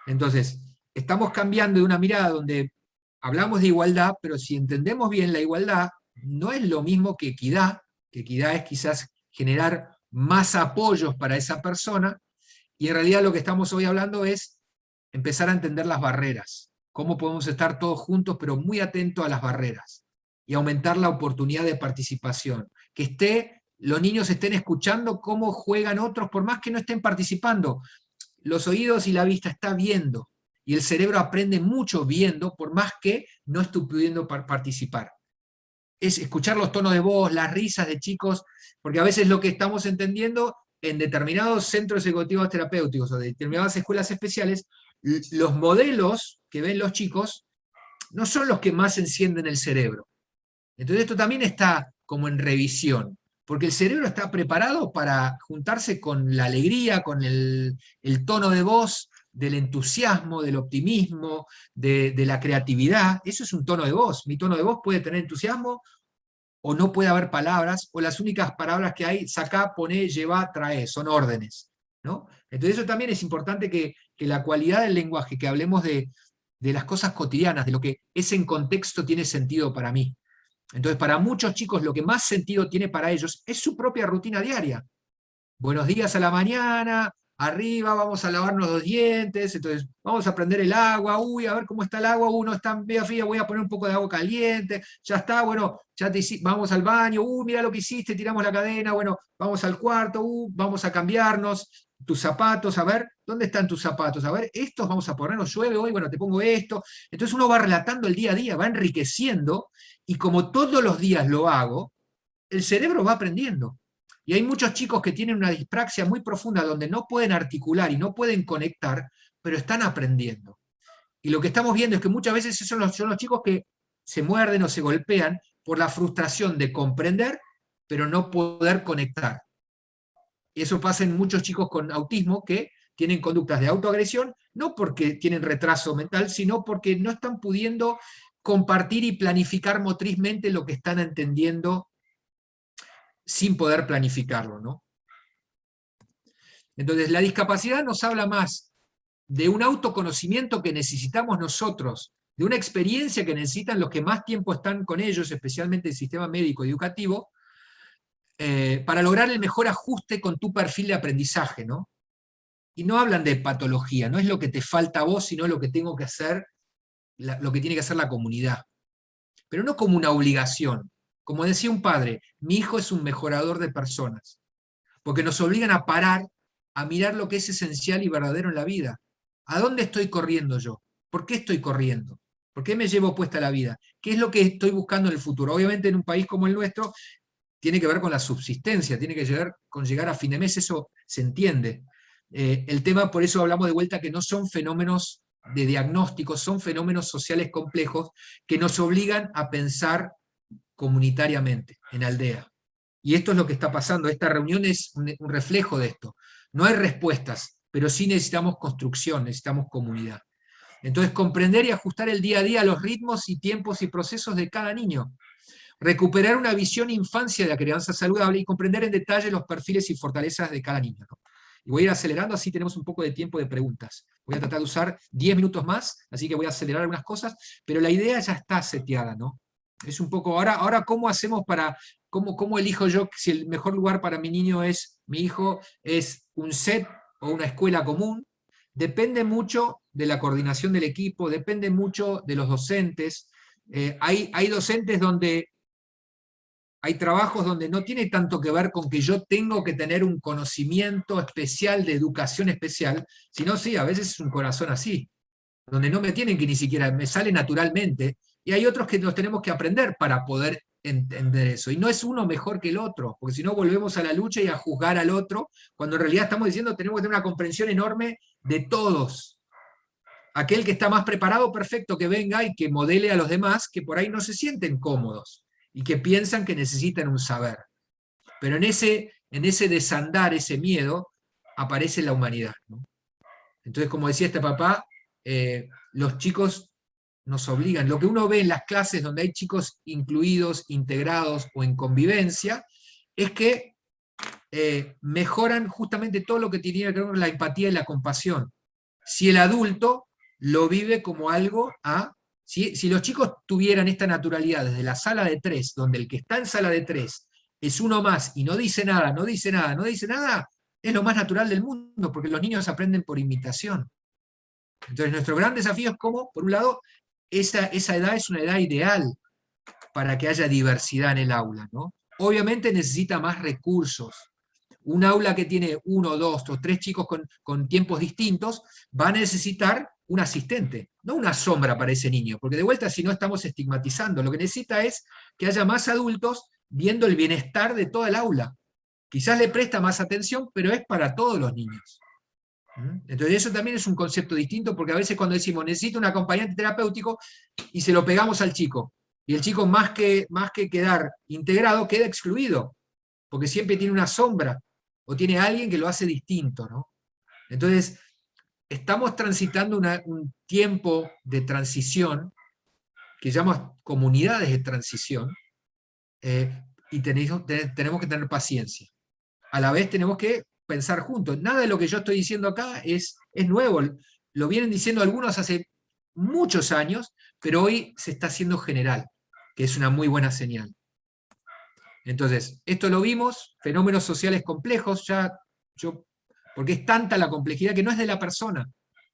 Entonces, estamos cambiando de una mirada donde hablamos de igualdad, pero si entendemos bien la igualdad, no es lo mismo que equidad es quizás generar más apoyos para esa persona, y en realidad lo que estamos hoy hablando es empezar a entender las barreras, cómo podemos estar todos juntos, pero muy atentos a las barreras, y aumentar la oportunidad de participación, que los niños estén escuchando cómo juegan otros, por más que no estén participando. Los oídos y la vista están viendo, y el cerebro aprende mucho viendo, por más que no esté pudiendo participar. Es escuchar los tonos de voz, las risas de chicos, porque a veces lo que estamos entendiendo en determinados centros educativos terapéuticos o de determinadas escuelas especiales, los modelos que ven los chicos no son los que más encienden el cerebro. Entonces esto también está como en revisión, porque el cerebro está preparado para juntarse con la alegría, con el tono de voz, del entusiasmo, del optimismo, de la creatividad. Eso es un tono de voz. Mi tono de voz puede tener entusiasmo o no puede haber palabras, o las únicas palabras que hay, sacá, poné, llevá, traé, son órdenes, ¿no? Entonces eso también es importante que la cualidad del lenguaje, que hablemos de las cosas cotidianas, de lo que ese en contexto tiene sentido para mí. Entonces, para muchos chicos lo que más sentido tiene para ellos es su propia rutina diaria. Buenos días a la mañana, arriba vamos a lavarnos los dientes, entonces vamos a prender el agua, uy, a ver cómo está el agua, no está media fría, voy a poner un poco de agua caliente, ya está, bueno, vamos al baño, mira lo que hiciste, tiramos la cadena, bueno, vamos al cuarto, vamos a cambiarnos, tus zapatos, a ver, ¿dónde están tus zapatos? A ver, estos vamos a ponernos, llueve hoy, bueno, te pongo esto. Entonces uno va relatando el día a día, va enriqueciendo, y como todos los días lo hago, el cerebro va aprendiendo. Y hay muchos chicos que tienen una dispraxia muy profunda donde no pueden articular y no pueden conectar, pero están aprendiendo. Y lo que estamos viendo es que muchas veces son los chicos que se muerden o se golpean por la frustración de comprender, pero no poder conectar. Y eso pasa en muchos chicos con autismo que tienen conductas de autoagresión, no porque tienen retraso mental, sino porque no están pudiendo compartir y planificar motrizmente lo que están entendiendo sin poder planificarlo, ¿no? Entonces, la discapacidad nos habla más de un autoconocimiento que necesitamos nosotros, de una experiencia que necesitan los que más tiempo están con ellos, especialmente el sistema médico y educativo, para lograr el mejor ajuste con tu perfil de aprendizaje, ¿no? Y no hablan de patología, no es lo que te falta a vos, sino lo que tengo que hacer, lo que tiene que hacer la comunidad. Pero no como una obligación. Como decía un padre, mi hijo es un mejorador de personas, porque nos obligan a parar, a mirar lo que es esencial y verdadero en la vida. ¿A dónde estoy corriendo yo? ¿Por qué estoy corriendo? ¿Por qué me llevo puesta la vida? ¿Qué es lo que estoy buscando en el futuro? Obviamente en un país como el nuestro tiene que ver con la subsistencia, tiene que ver con llegar a fin de mes, eso se entiende. El tema, por eso hablamos de vuelta, que no son fenómenos de diagnóstico, son fenómenos sociales complejos que nos obligan a pensar comunitariamente, en aldea. Y esto es lo que está pasando, esta reunión es un reflejo de esto. No hay respuestas, pero sí necesitamos construcción, necesitamos comunidad. Entonces, comprender y ajustar el día a día a los ritmos y tiempos y procesos de cada niño. Recuperar una visión infancia de la crianza saludable y comprender en detalle los perfiles y fortalezas de cada niño, ¿no? Y voy a ir acelerando, así tenemos un poco de tiempo de preguntas. Voy a tratar de usar 10 minutos más, así que voy a acelerar algunas cosas, pero la idea ya está seteada, ¿no? Es un poco, ahora ¿cómo hacemos para, cómo elijo yo si el mejor lugar para mi niño es, mi hijo, es un set o una escuela común? Depende mucho de la coordinación del equipo, depende mucho de los docentes. Hay docentes donde hay trabajos donde no tiene tanto que ver con que yo tengo que tener un conocimiento especial de educación especial, sino sí, a veces es un corazón así, donde no me tienen que ni siquiera, me sale naturalmente, y hay otros que los tenemos que aprender para poder entender eso. Y no es uno mejor que el otro, porque si no volvemos a la lucha y a juzgar al otro, cuando en realidad estamos diciendo tenemos que tener una comprensión enorme de todos. Aquel que está más preparado, perfecto, que venga y que modele a los demás que por ahí no se sienten cómodos y que piensan que necesitan un saber. Pero en ese desandar, ese miedo, aparece la humanidad, ¿no? Entonces, como decía este papá, los chicos nos obligan. Lo que uno ve en las clases donde hay chicos incluidos, integrados o en convivencia, es que mejoran justamente todo lo que tiene que ver con la empatía y la compasión. Si el adulto lo vive como algo a... Si los chicos tuvieran esta naturalidad desde la sala de 3, donde el que está en sala de 3 es uno más y no dice nada, no dice nada, no dice nada, es lo más natural del mundo, porque los niños aprenden por imitación. Entonces nuestro gran desafío es cómo, por un lado, esa edad es una edad ideal para que haya diversidad en el aula, ¿no? Obviamente necesita más recursos. Un aula que tiene 1, 2 o 3 chicos con tiempos distintos va a necesitar un asistente, no una sombra para ese niño, porque de vuelta si no estamos estigmatizando, lo que necesita es que haya más adultos viendo el bienestar de toda el aula. Quizás le presta más atención, pero es para todos los niños. Entonces eso también es un concepto distinto, porque a veces cuando decimos necesito un acompañante terapéutico y se lo pegamos al chico, y el chico más que quedar integrado, queda excluido, porque siempre tiene una sombra, o tiene alguien que lo hace distinto, ¿no? Entonces, estamos transitando un tiempo de transición, que llamamos comunidades de transición, y tenemos que tener paciencia. A la vez tenemos que pensar juntos. Nada de lo que yo estoy diciendo acá es nuevo. Lo vienen diciendo algunos hace muchos años, pero hoy se está haciendo general, que es una muy buena señal. Entonces, esto lo vimos, fenómenos sociales complejos, ya yo porque es tanta la complejidad que no es de la persona,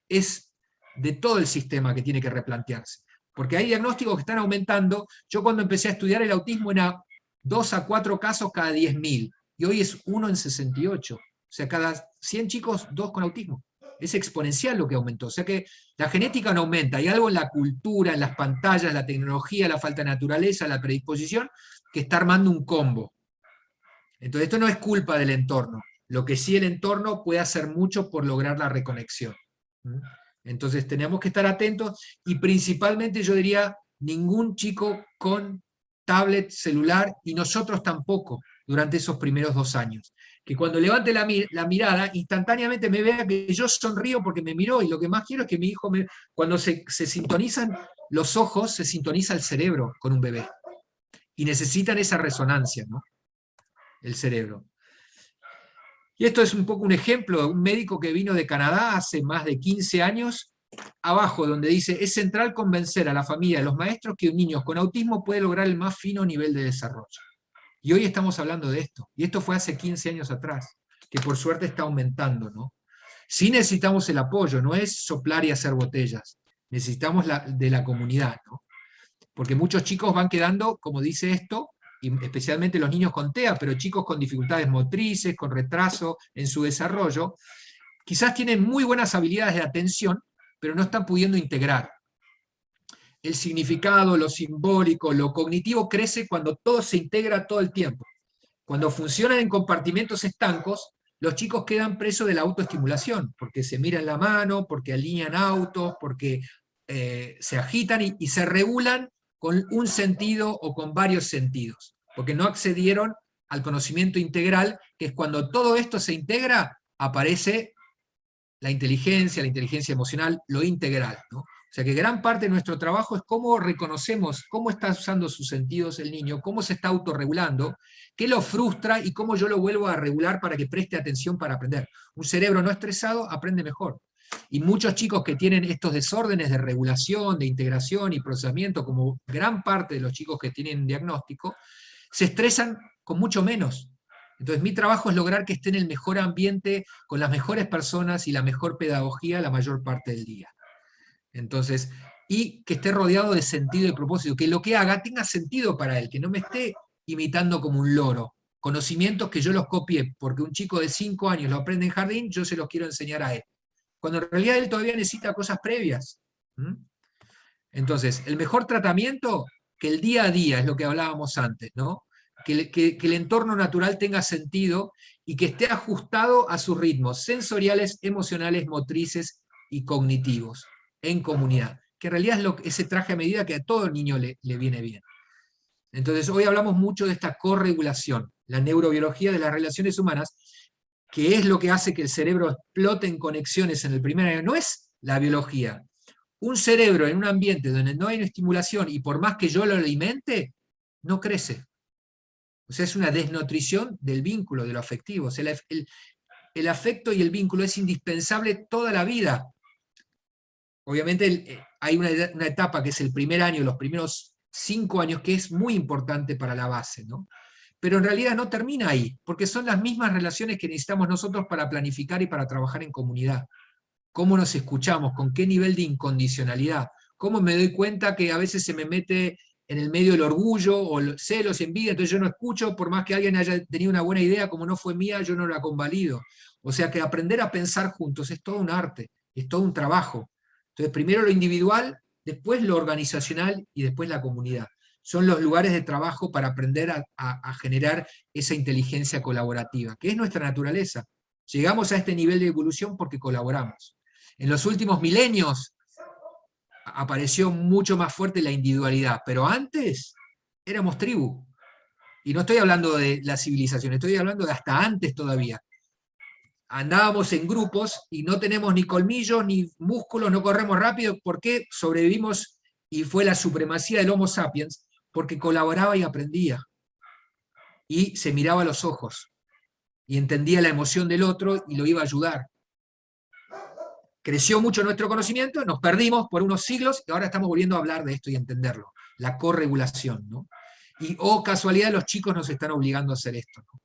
es de todo el sistema que tiene que replantearse. Porque hay diagnósticos que están aumentando. Yo cuando empecé a estudiar el autismo era 2 a 4 casos cada 10.000, y hoy es 1 en 68. O sea, cada 100 chicos, 2 con autismo. Es exponencial lo que aumentó. O sea que la genética no aumenta, hay algo en la cultura, en las pantallas, la tecnología, la falta de naturaleza, la predisposición, que está armando un combo. Entonces esto no es culpa del entorno. Lo que sí el entorno puede hacer mucho por lograr la reconexión. Entonces tenemos que estar atentos y principalmente yo diría ningún chico con tablet, celular y nosotros tampoco durante esos primeros 2 años. Que cuando levante la mirada, instantáneamente me vea que yo sonrío porque me miró y lo que más quiero es que mi hijo, cuando se sintonizan los ojos, se sintoniza el cerebro con un bebé. Y necesitan esa resonancia, ¿no? El cerebro. Y esto es un poco un ejemplo de un médico que vino de Canadá hace más de 15 años, abajo donde dice, es central convencer a la familia y a los maestros que un niño con autismo puede lograr el más fino nivel de desarrollo. Y hoy estamos hablando de esto, y esto fue hace 15 años atrás, que por suerte está aumentando, ¿no? Sí necesitamos el apoyo, no es soplar y hacer botellas, necesitamos de la comunidad, ¿no? Porque muchos chicos van quedando, como dice esto, y especialmente los niños con TEA, pero chicos con dificultades motrices, con retraso en su desarrollo, quizás tienen muy buenas habilidades de atención, pero no están pudiendo integrar. El significado, lo simbólico, lo cognitivo crece cuando todo se integra todo el tiempo. Cuando funcionan en compartimentos estancos, los chicos quedan presos de la autoestimulación, porque se miran la mano, porque alinean autos, porque se agitan y se regulan con un sentido o con varios sentidos, porque no accedieron al conocimiento integral, que es cuando todo esto se integra, aparece la inteligencia emocional, lo integral, ¿no? O sea que gran parte de nuestro trabajo es cómo reconocemos, cómo está usando sus sentidos el niño, cómo se está autorregulando, qué lo frustra y cómo yo lo vuelvo a regular para que preste atención para aprender. Un cerebro no estresado aprende mejor. Y muchos chicos que tienen estos desórdenes de regulación, de integración y procesamiento, como gran parte de los chicos que tienen diagnóstico, se estresan con mucho menos. Entonces mi trabajo es lograr que esté en el mejor ambiente, con las mejores personas y la mejor pedagogía la mayor parte del día. Entonces, y que esté rodeado de sentido y propósito, que lo que haga tenga sentido para él, que no me esté imitando como un loro. Conocimientos que yo los copié, porque un chico de 5 años lo aprende en jardín, yo se los quiero enseñar a él. Cuando en realidad él todavía necesita cosas previas. Entonces, el mejor tratamiento, que el día a día, es lo que hablábamos antes, ¿no? Que el entorno natural tenga sentido y que esté ajustado a sus ritmos sensoriales, emocionales, motrices y cognitivos, en comunidad. Que en realidad es ese traje a medida que a todo niño le viene bien. Entonces, hoy hablamos mucho de esta corregulación, la neurobiología de las relaciones humanas, que es lo que hace que el cerebro explote en conexiones en el primer año. No es la biología. Un cerebro en un ambiente donde no hay estimulación y por más que yo lo alimente, no crece. O sea, es una desnutrición del vínculo, de lo afectivo. O sea, el afecto y el vínculo es indispensable toda la vida. Obviamente hay una etapa que es el primer año, los primeros 5 años, que es muy importante para la base, ¿no? Pero en realidad no termina ahí, porque son las mismas relaciones que necesitamos nosotros para planificar y para trabajar en comunidad. Cómo nos escuchamos, con qué nivel de incondicionalidad, cómo me doy cuenta que a veces se me mete en el medio el orgullo o celos, envidia, entonces yo no escucho, por más que alguien haya tenido una buena idea, como no fue mía, yo no la convalido. O sea que aprender a pensar juntos es todo un arte, es todo un trabajo. Entonces primero lo individual, después lo organizacional y después la comunidad. Son los lugares de trabajo para aprender a generar esa inteligencia colaborativa, que es nuestra naturaleza. Llegamos a este nivel de evolución porque colaboramos. En los últimos milenios apareció mucho más fuerte la individualidad, pero antes éramos tribu. Y no estoy hablando de la civilización, estoy hablando de hasta antes todavía. Andábamos en grupos y no tenemos ni colmillos ni músculos, no corremos rápido. ¿Por qué sobrevivimos y fue la supremacía del Homo sapiens? Porque colaboraba y aprendía. Y se miraba a los ojos. Y entendía la emoción del otro y lo iba a ayudar. Creció mucho nuestro conocimiento, nos perdimos por unos siglos y ahora estamos volviendo a hablar de esto y entenderlo. La corregulación, ¿no? Y, casualidad, los chicos nos están obligando a hacer esto, ¿no?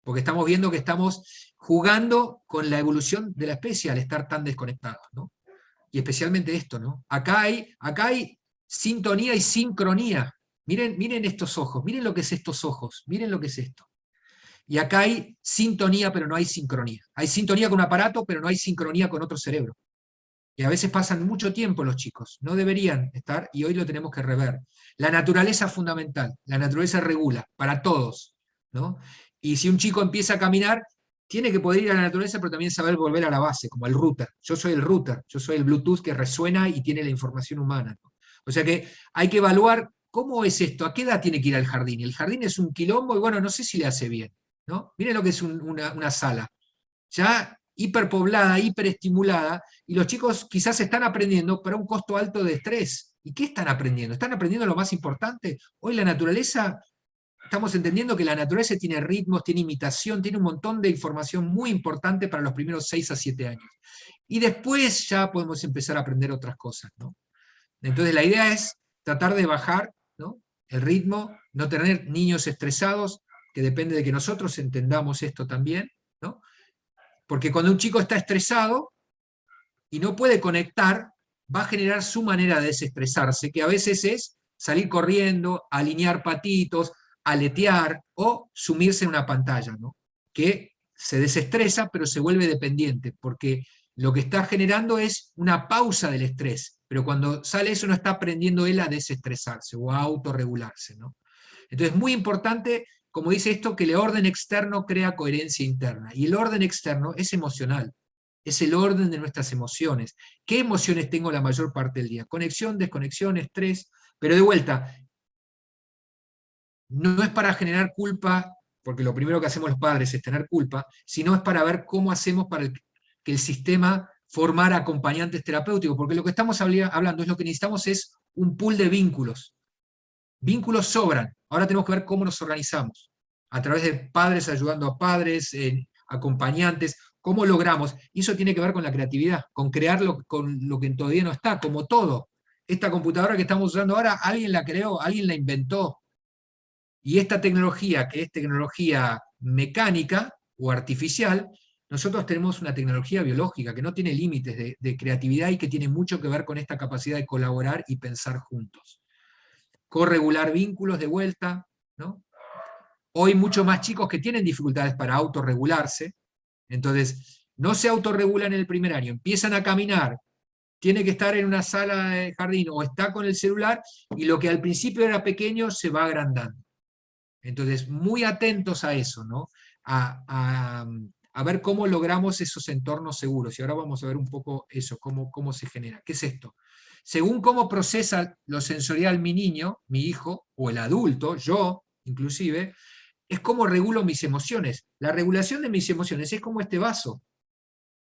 porque estamos viendo que estamos jugando con la evolución de la especie al estar tan desconectados, ¿no? Y especialmente esto, ¿no? Acá hay sintonía y sincronía. Miren estos ojos, miren lo que es estos ojos, miren lo que es esto. Y acá hay sintonía, pero no hay sincronía. Hay sintonía con un aparato, pero no hay sincronía con otro cerebro. Y a veces pasan mucho tiempo los chicos, no deberían estar, y hoy lo tenemos que rever. La naturaleza es fundamental, la naturaleza regula, para todos, ¿no? Y si un chico empieza a caminar, tiene que poder ir a la naturaleza, pero también saber volver a la base, como el router. Yo soy el router, yo soy el Bluetooth que resuena y tiene la información humana, ¿no? O sea que hay que evaluar cómo es esto, a qué edad tiene que ir al jardín. El jardín es un quilombo y bueno, no sé si le hace bien, ¿no? Miren lo que es una sala. Ya hiperpoblada, hiperestimulada, y los chicos quizás están aprendiendo, pero a un costo alto de estrés. ¿Y qué están aprendiendo? ¿Están aprendiendo lo más importante? Hoy la naturaleza, estamos entendiendo que la naturaleza tiene ritmos, tiene imitación, tiene un montón de información muy importante para los primeros 6 a 7 años. Y después ya podemos empezar a aprender otras cosas, ¿no? Entonces la idea es tratar de bajar, ¿no?, el ritmo, no tener niños estresados, que depende de que nosotros entendamos esto también, ¿no? Porque cuando un chico está estresado y no puede conectar, va a generar su manera de desestresarse, que a veces es salir corriendo, alinear patitos, aletear o sumirse en una pantalla, ¿no? Que se desestresa, pero se vuelve dependiente, porque lo que está generando es una pausa del estrés, pero cuando sale eso no está aprendiendo él a desestresarse o a autorregularse, ¿no? Entonces es muy importante, como dice esto, que el orden externo crea coherencia interna. Y el orden externo es emocional, es el orden de nuestras emociones. ¿Qué emociones tengo la mayor parte del día? Conexión, desconexión, estrés. Pero de vuelta, no es para generar culpa, porque lo primero que hacemos los padres es tener culpa, sino es para ver cómo hacemos para que el sistema formara acompañantes terapéuticos, porque lo que estamos hablando es lo que necesitamos es un pool de vínculos. Vínculos sobran, ahora tenemos que ver cómo nos organizamos, a través de padres ayudando a padres, acompañantes, cómo logramos, y eso tiene que ver con la creatividad, con crearlo con lo que todavía no está, como todo. Esta computadora que estamos usando ahora, alguien la creó, alguien la inventó, y esta tecnología, que es tecnología mecánica o artificial, nosotros tenemos una tecnología biológica que no tiene límites de creatividad y que tiene mucho que ver con esta capacidad de colaborar y pensar juntos. Corregular vínculos de vuelta, ¿no? Hoy muchos más chicos que tienen dificultades para autorregularse, entonces no se autorregulan en el primer año, empiezan a caminar, tiene que estar en una sala de jardín o está con el celular y lo que al principio era pequeño se va agrandando. Entonces, muy atentos a eso, ¿no? A ver cómo logramos esos entornos seguros. Y ahora vamos a ver un poco eso, cómo se genera. ¿Qué es esto? Según cómo procesa lo sensorial mi niño, mi hijo, o el adulto, yo inclusive, es cómo regulo mis emociones. La regulación de mis emociones es como este vaso.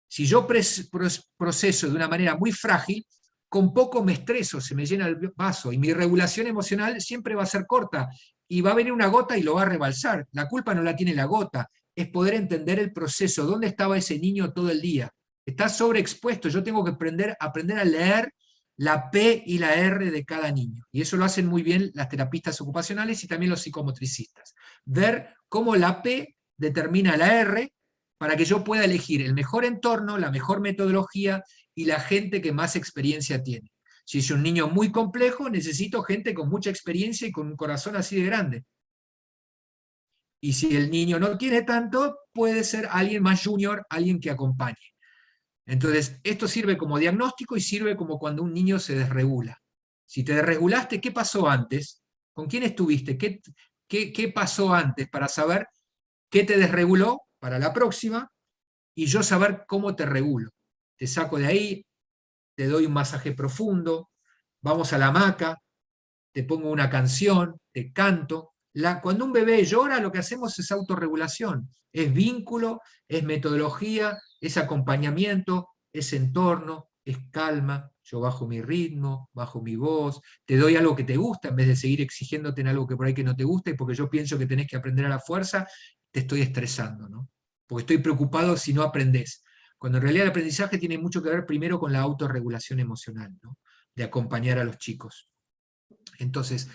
Si yo proceso de una manera muy frágil, con poco me estreso, se me llena el vaso, y mi regulación emocional siempre va a ser corta, y va a venir una gota y lo va a rebalsar. La culpa no la tiene la gota, es poder entender el proceso, dónde estaba ese niño todo el día. Está sobreexpuesto, yo tengo que aprender a leer la P y la R de cada niño. Y eso lo hacen muy bien las terapistas ocupacionales y también los psicomotricistas. Ver cómo la P determina la R para que yo pueda elegir el mejor entorno, la mejor metodología y la gente que más experiencia tiene. Si es un niño muy complejo, necesito gente con mucha experiencia y con un corazón así de grande. Y si el niño no tiene tanto, puede ser alguien más junior, alguien que acompañe. Entonces, esto sirve como diagnóstico y sirve como cuando un niño se desregula. Si te desregulaste, ¿qué pasó antes? ¿Con quién estuviste? ¿Qué pasó antes? Para saber qué te desreguló para la próxima y yo saber cómo te regulo. Te saco de ahí, te doy un masaje profundo, vamos a la hamaca, te pongo una canción, te canto. Cuando un bebé llora, lo que hacemos es autorregulación, es vínculo, es metodología, es acompañamiento, es entorno, es calma, yo bajo mi ritmo, bajo mi voz, te doy algo que te gusta en vez de seguir exigiéndote en algo que por ahí que no te gusta y porque yo pienso que tenés que aprender a la fuerza, te estoy estresando, ¿no? Porque estoy preocupado si no aprendés. Cuando en realidad el aprendizaje tiene mucho que ver primero con la autorregulación emocional, ¿no? De acompañar a los chicos. Entonces,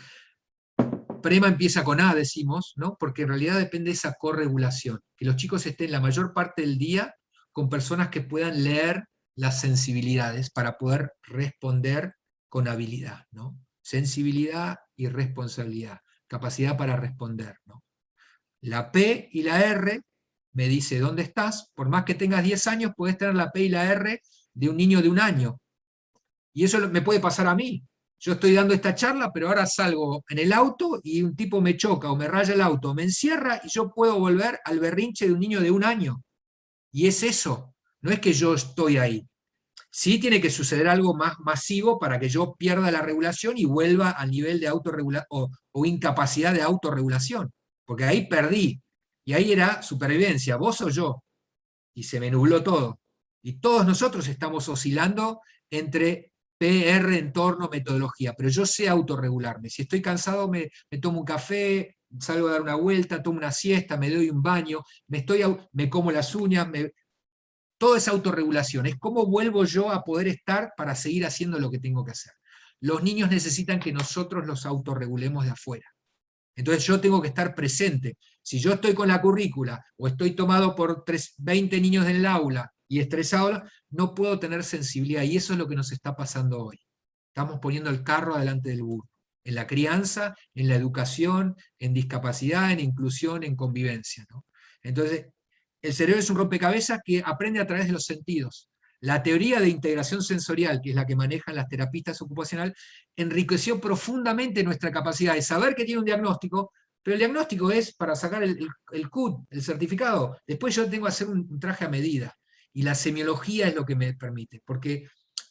Prema empieza con A, decimos, ¿no? Porque en realidad depende de esa corregulación, que los chicos estén la mayor parte del día con personas que puedan leer las sensibilidades para poder responder con habilidad, ¿no? Sensibilidad y responsabilidad, capacidad para responder, ¿no? La P y la R me dice dónde estás, por más que tengas 10 años, puedes tener la P y la R de un niño de 1 año. Y eso me puede pasar a mí. Yo estoy dando esta charla, pero ahora salgo en el auto y un tipo me choca o me raya el auto, me encierra y yo puedo volver al berrinche de un niño de 1 año. Y es eso, no es que yo estoy ahí. Sí tiene que suceder algo más masivo para que yo pierda la regulación y vuelva al nivel de autorregulación o incapacidad de autorregulación. Porque ahí perdí. Y ahí era supervivencia, vos o yo. Y se me nubló todo. Y todos nosotros estamos oscilando entre PR, entorno, metodología. Pero yo sé autorregularme. Si estoy cansado, me tomo un café, salgo a dar una vuelta, tomo una siesta, me doy un baño, me como las uñas, toda esa autorregulación, es cómo vuelvo yo a poder estar para seguir haciendo lo que tengo que hacer. Los niños necesitan que nosotros los autorregulemos de afuera. Entonces yo tengo que estar presente. Si yo estoy con la currícula o estoy tomado por 20 niños en el aula y estresado, no puedo tener sensibilidad. Y eso es lo que nos está pasando hoy. Estamos poniendo el carro adelante del burro. En la crianza, en la educación, en discapacidad, en inclusión, en convivencia, ¿no? Entonces, el cerebro es un rompecabezas que aprende a través de los sentidos. La teoría de integración sensorial, que es la que manejan las terapistas ocupacionales, enriqueció profundamente nuestra capacidad de saber que tiene un diagnóstico, pero el diagnóstico es para sacar el CUT, el certificado. Después yo tengo que hacer un traje a medida. Y la semiología es lo que me permite, porque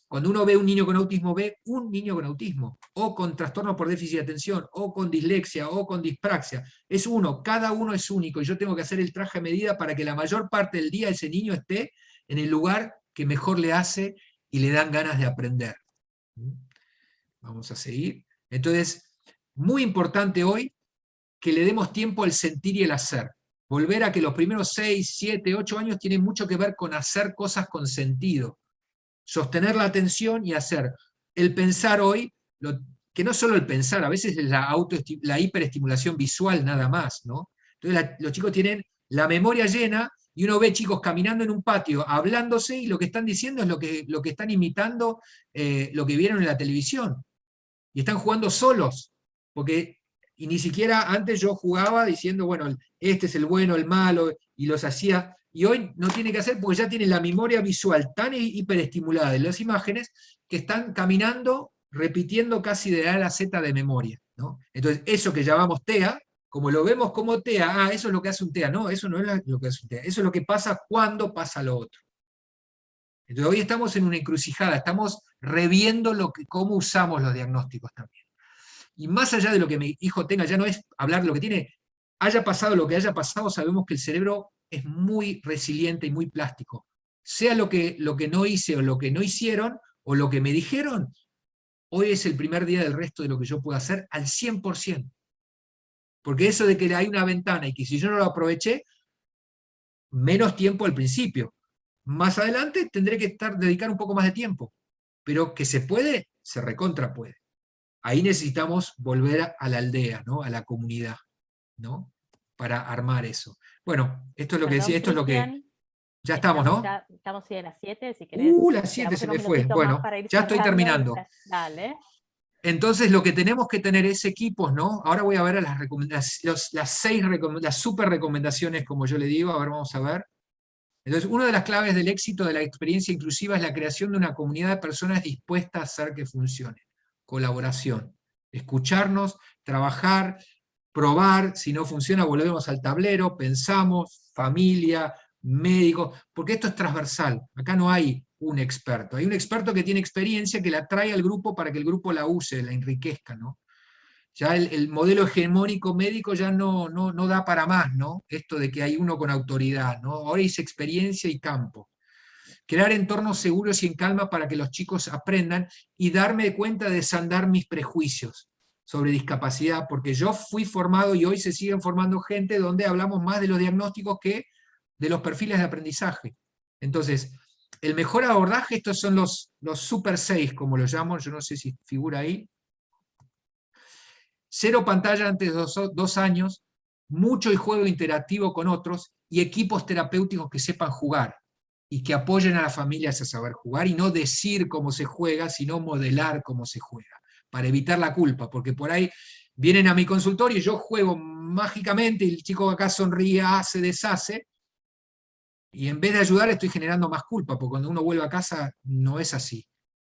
cuando uno ve un niño con autismo, ve un niño con autismo, o con trastorno por déficit de atención, o con dislexia, o con dispraxia. Es uno, cada uno es único, y yo tengo que hacer el traje a medida para que la mayor parte del día ese niño esté en el lugar que mejor le hace y le dan ganas de aprender. Vamos a seguir. Entonces, muy importante hoy que le demos tiempo al sentir y el hacer. Volver a que los primeros 6, 7, 8 años tienen mucho que ver con hacer cosas con sentido. Sostener la atención y hacer. El pensar hoy, que no solo el pensar, a veces es la hiperestimulación visual nada más, ¿no? Entonces los chicos tienen la memoria llena y uno ve chicos caminando en un patio, hablándose y lo que están diciendo es lo que están imitando, lo que vieron en la televisión. Y están jugando solos, y ni siquiera antes yo jugaba diciendo, bueno, este es el bueno, el malo, y los hacía, y hoy no tiene que hacer porque ya tiene la memoria visual tan hiperestimulada de las imágenes que están caminando, repitiendo casi de A a la Z de memoria, ¿no? Entonces, eso que llamamos TEA, como lo vemos como TEA, eso es lo que hace un TEA, no, eso no es lo que hace un TEA, eso es lo que pasa cuando pasa lo otro. Entonces, hoy estamos en una encrucijada, estamos reviendo cómo usamos los diagnósticos también. Y más allá de lo que mi hijo tenga, ya no es hablar de lo que tiene, haya pasado lo que haya pasado, sabemos que el cerebro es muy resiliente y muy plástico. Sea lo que no hice o lo que no hicieron, o lo que me dijeron, hoy es el primer día del resto de lo que yo puedo hacer al 100%. Porque eso de que hay una ventana y que si yo no lo aproveché, menos tiempo al principio. Más adelante tendré que dedicar un poco más de tiempo. Pero que se puede, se recontra puede. Ahí necesitamos volver a la aldea, ¿no? A la comunidad, ¿no? Para armar eso. Bueno, esto es lo que Perdón, decía, esto es lo que... Cristian, Ya estamos, ¿no? ya estamos sí, a las 7, si querés, Las 7 quedamos se unos me fue. minutitos más Bueno, para ir ya estoy cerrando. terminando. Dale. Entonces lo que tenemos que tener es equipos, ¿no? Ahora voy a ver las super recomendaciones, como yo le digo, a ver, vamos a ver. Entonces, una de las claves del éxito de la experiencia inclusiva es la creación de una comunidad de personas dispuestas a hacer que funcione. Colaboración. Escucharnos, trabajar, probar, si no funciona volvemos al tablero, pensamos, familia, médicos, porque esto es transversal, acá no hay un experto, hay un experto que tiene experiencia que la trae al grupo para que el grupo la use, la enriquezca, ¿no? Ya el modelo hegemónico médico ya no da para más, ¿no? Esto de que hay uno con autoridad, ¿no? Ahora es experiencia y campo. Crear entornos seguros y en calma para que los chicos aprendan y darme cuenta de desandar mis prejuicios sobre discapacidad, porque yo fui formado y hoy se siguen formando gente donde hablamos más de los diagnósticos que de los perfiles de aprendizaje. Entonces, el mejor abordaje, estos son los Super 6, como lo llamo, yo no sé si figura ahí. 0 pantalla antes de 2 años, mucho y juego interactivo con otros, y equipos terapéuticos que sepan jugar, y que apoyen a las familias a saber jugar, y no decir cómo se juega, sino modelar cómo se juega, para evitar la culpa, porque por ahí vienen a mi consultorio y yo juego mágicamente, y el chico acá sonríe, hace, deshace, y en vez de ayudar estoy generando más culpa, porque cuando uno vuelve a casa no es así,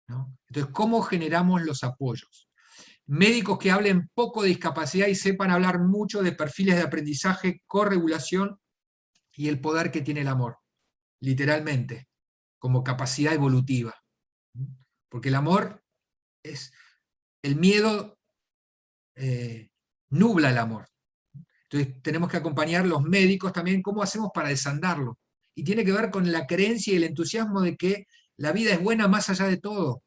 ¿no? Entonces, ¿cómo generamos los apoyos? Médicos que hablen poco de discapacidad y sepan hablar mucho de perfiles de aprendizaje, corregulación y el poder que tiene el amor, literalmente, como capacidad evolutiva. Porque el amor es, el miedo nubla el amor. Entonces tenemos que acompañar los médicos también, cómo hacemos para desandarlo. Y tiene que ver con la creencia y el entusiasmo de que la vida es buena más allá de todo.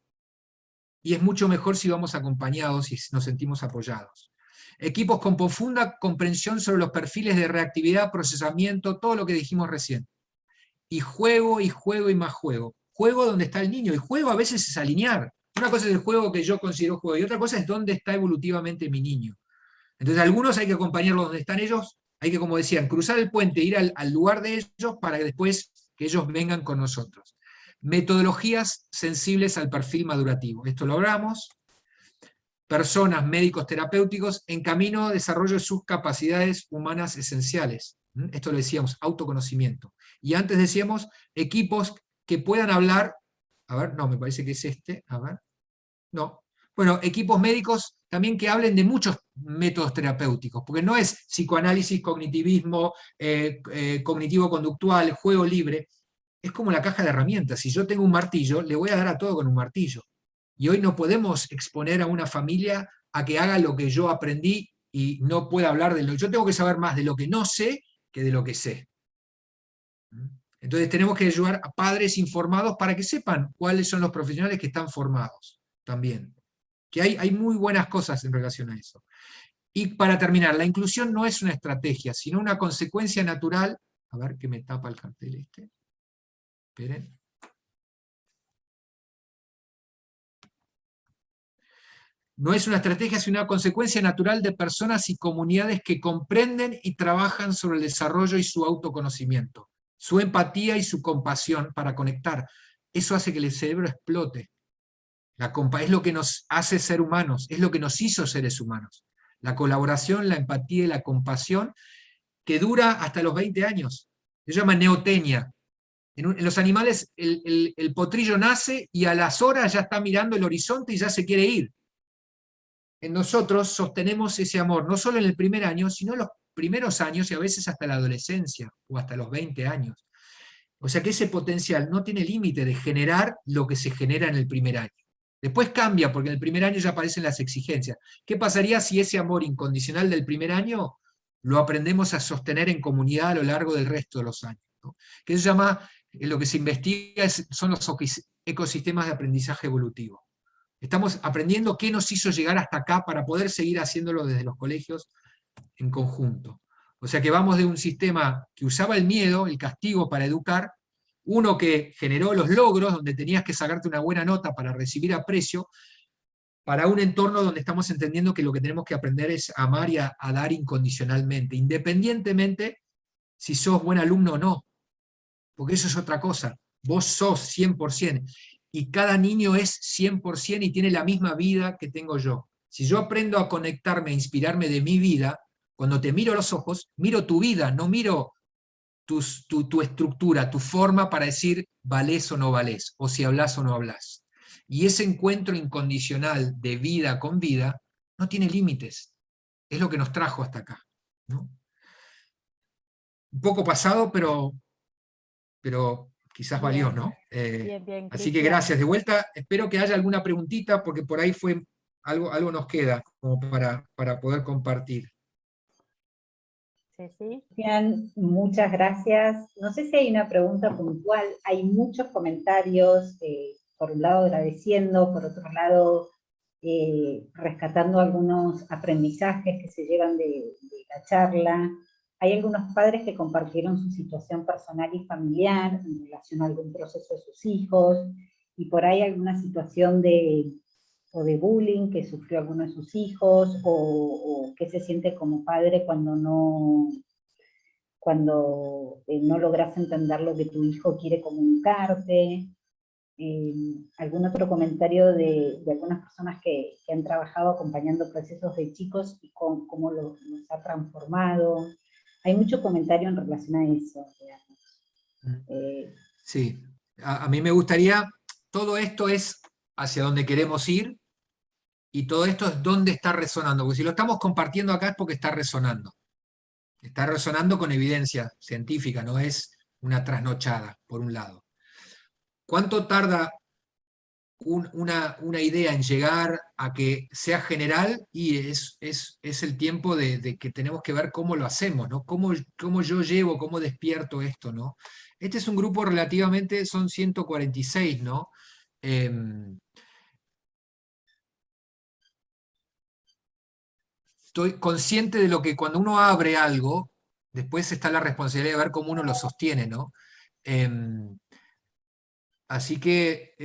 Y es mucho mejor si vamos acompañados y nos sentimos apoyados. Equipos con profunda comprensión sobre los perfiles de reactividad, procesamiento, todo lo que dijimos recién. Y juego, y juego, y más juego. Juego donde está el niño, y juego a veces es alinear. Una cosa es el juego que yo considero juego, y otra cosa es dónde está evolutivamente mi niño. Entonces, algunos hay que acompañarlos donde están ellos, hay que, como decían, cruzar el puente, ir al lugar de ellos para que después que ellos vengan con nosotros. Metodologías sensibles al perfil madurativo. Esto lo hablamos. Personas, médicos terapéuticos, en camino a desarrollo de sus capacidades humanas esenciales. Esto lo decíamos, autoconocimiento. Y antes decíamos, equipos que puedan hablar, a ver, no, me parece que es este, a ver, no. Bueno, equipos médicos también que hablen de muchos métodos terapéuticos, porque no es psicoanálisis, cognitivismo, cognitivo-conductual, juego libre, es como la caja de herramientas. Si yo tengo un martillo, le voy a dar a todo con un martillo. Y hoy no podemos exponer a una familia a que haga lo que yo aprendí y no pueda hablar de lo que yo tengo que saber más de lo que no sé que de lo que sé. Entonces tenemos que ayudar a padres informados para que sepan cuáles son los profesionales que están formados también. Que hay muy buenas cosas en relación a eso. Y para terminar, la inclusión no es una estrategia, sino una consecuencia natural. A ver que me tapa el cartel este. Esperen. No es una estrategia, sino una consecuencia natural de personas y comunidades que comprenden y trabajan sobre el desarrollo y su autoconocimiento, su empatía y su compasión para conectar. Eso hace que el cerebro explote. Es lo que nos hace ser humanos, es lo que nos hizo seres humanos. La colaboración, la empatía y la compasión, que dura hasta los 20 años. Se llama neotenia. En los animales el potrillo nace y a las horas ya está mirando el horizonte y ya se quiere ir. En nosotros sostenemos ese amor, no solo en el primer año, sino en los primeros años y a veces hasta la adolescencia o hasta los 20 años. O sea que ese potencial no tiene límite de generar lo que se genera en el primer año. Después cambia, porque en el primer año ya aparecen las exigencias. ¿Qué pasaría si ese amor incondicional del primer año lo aprendemos a sostener en comunidad a lo largo del resto de los años? ¿No? Que eso se llama, lo que se investiga son los ecosistemas de aprendizaje evolutivo. Estamos aprendiendo qué nos hizo llegar hasta acá para poder seguir haciéndolo desde los colegios en conjunto. O sea que vamos de un sistema que usaba el miedo, el castigo para educar, uno que generó los logros, donde tenías que sacarte una buena nota para recibir aprecio, para un entorno donde estamos entendiendo que lo que tenemos que aprender es amar y a dar incondicionalmente, independientemente si sos buen alumno o no, porque eso es otra cosa. Vos sos 100%, y cada niño es 100% y tiene la misma vida que tengo yo. Si yo aprendo a conectarme, a inspirarme de mi vida, cuando te miro a los ojos, miro tu vida, no miro tu estructura, tu forma para decir valés o no valés, o si hablás o no hablás. Y ese encuentro incondicional de vida con vida no tiene límites. Es lo que nos trajo hasta acá, ¿no? Un poco pasado, pero quizás valió, Bien, ¿no? bien, Así que Cristian. gracias. De vuelta, espero que haya alguna preguntita, porque por ahí fue algo nos queda como para poder compartir. Sí. Cristian, muchas gracias. No sé si hay una pregunta puntual. Hay muchos comentarios, por un lado agradeciendo, por otro lado rescatando algunos aprendizajes que se llevan de la charla. Hay algunos padres que compartieron su situación personal y familiar en relación a algún proceso de sus hijos, y por ahí alguna situación de o de bullying que sufrió alguno de sus hijos, o qué se siente como padre cuando no logras entender lo que tu hijo quiere comunicarte. Algún otro comentario de algunas personas que han trabajado acompañando procesos de chicos y cómo los ha transformado. Hay mucho comentario en relación a eso, digamos. Sí, a mí me gustaría, todo esto es hacia donde queremos ir y todo esto es dónde está resonando, porque si lo estamos compartiendo acá es porque está resonando con evidencia científica, no es una trasnochada, por un lado. ¿Cuánto tarda una idea en llegar a que sea general? Y es el tiempo de que tenemos que ver cómo lo hacemos, ¿no? Cómo yo llevo, cómo despierto esto, ¿no? Este es un grupo relativamente, son 146, ¿no? Estoy consciente de lo que cuando uno abre algo, después está la responsabilidad de ver cómo uno lo sostiene, ¿no? Así que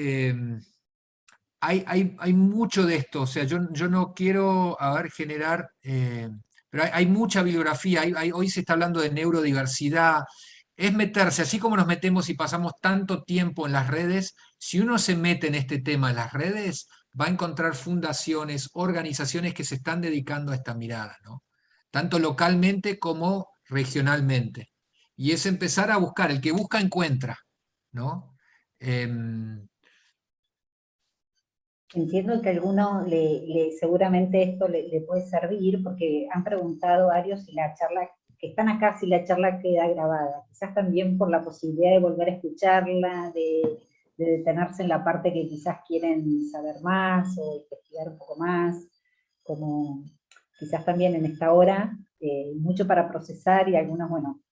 hay mucho de esto, o sea, yo no quiero, generar, pero hay mucha bibliografía, hoy se está hablando de neurodiversidad, es meterse, así como nos metemos y pasamos tanto tiempo en las redes, si uno se mete en este tema en las redes, va a encontrar fundaciones, organizaciones que se están dedicando a esta mirada, ¿no? Tanto localmente como regionalmente. Y es empezar a buscar, el que busca encuentra, ¿no? Entiendo que a alguno seguramente esto le puede servir, porque han preguntado varios si la charla, que están acá, si la charla queda grabada. Quizás también por la posibilidad de volver a escucharla, de detenerse en la parte que quizás quieren saber más o investigar un poco más, como quizás también en esta hora, mucho para procesar y algunos, bueno,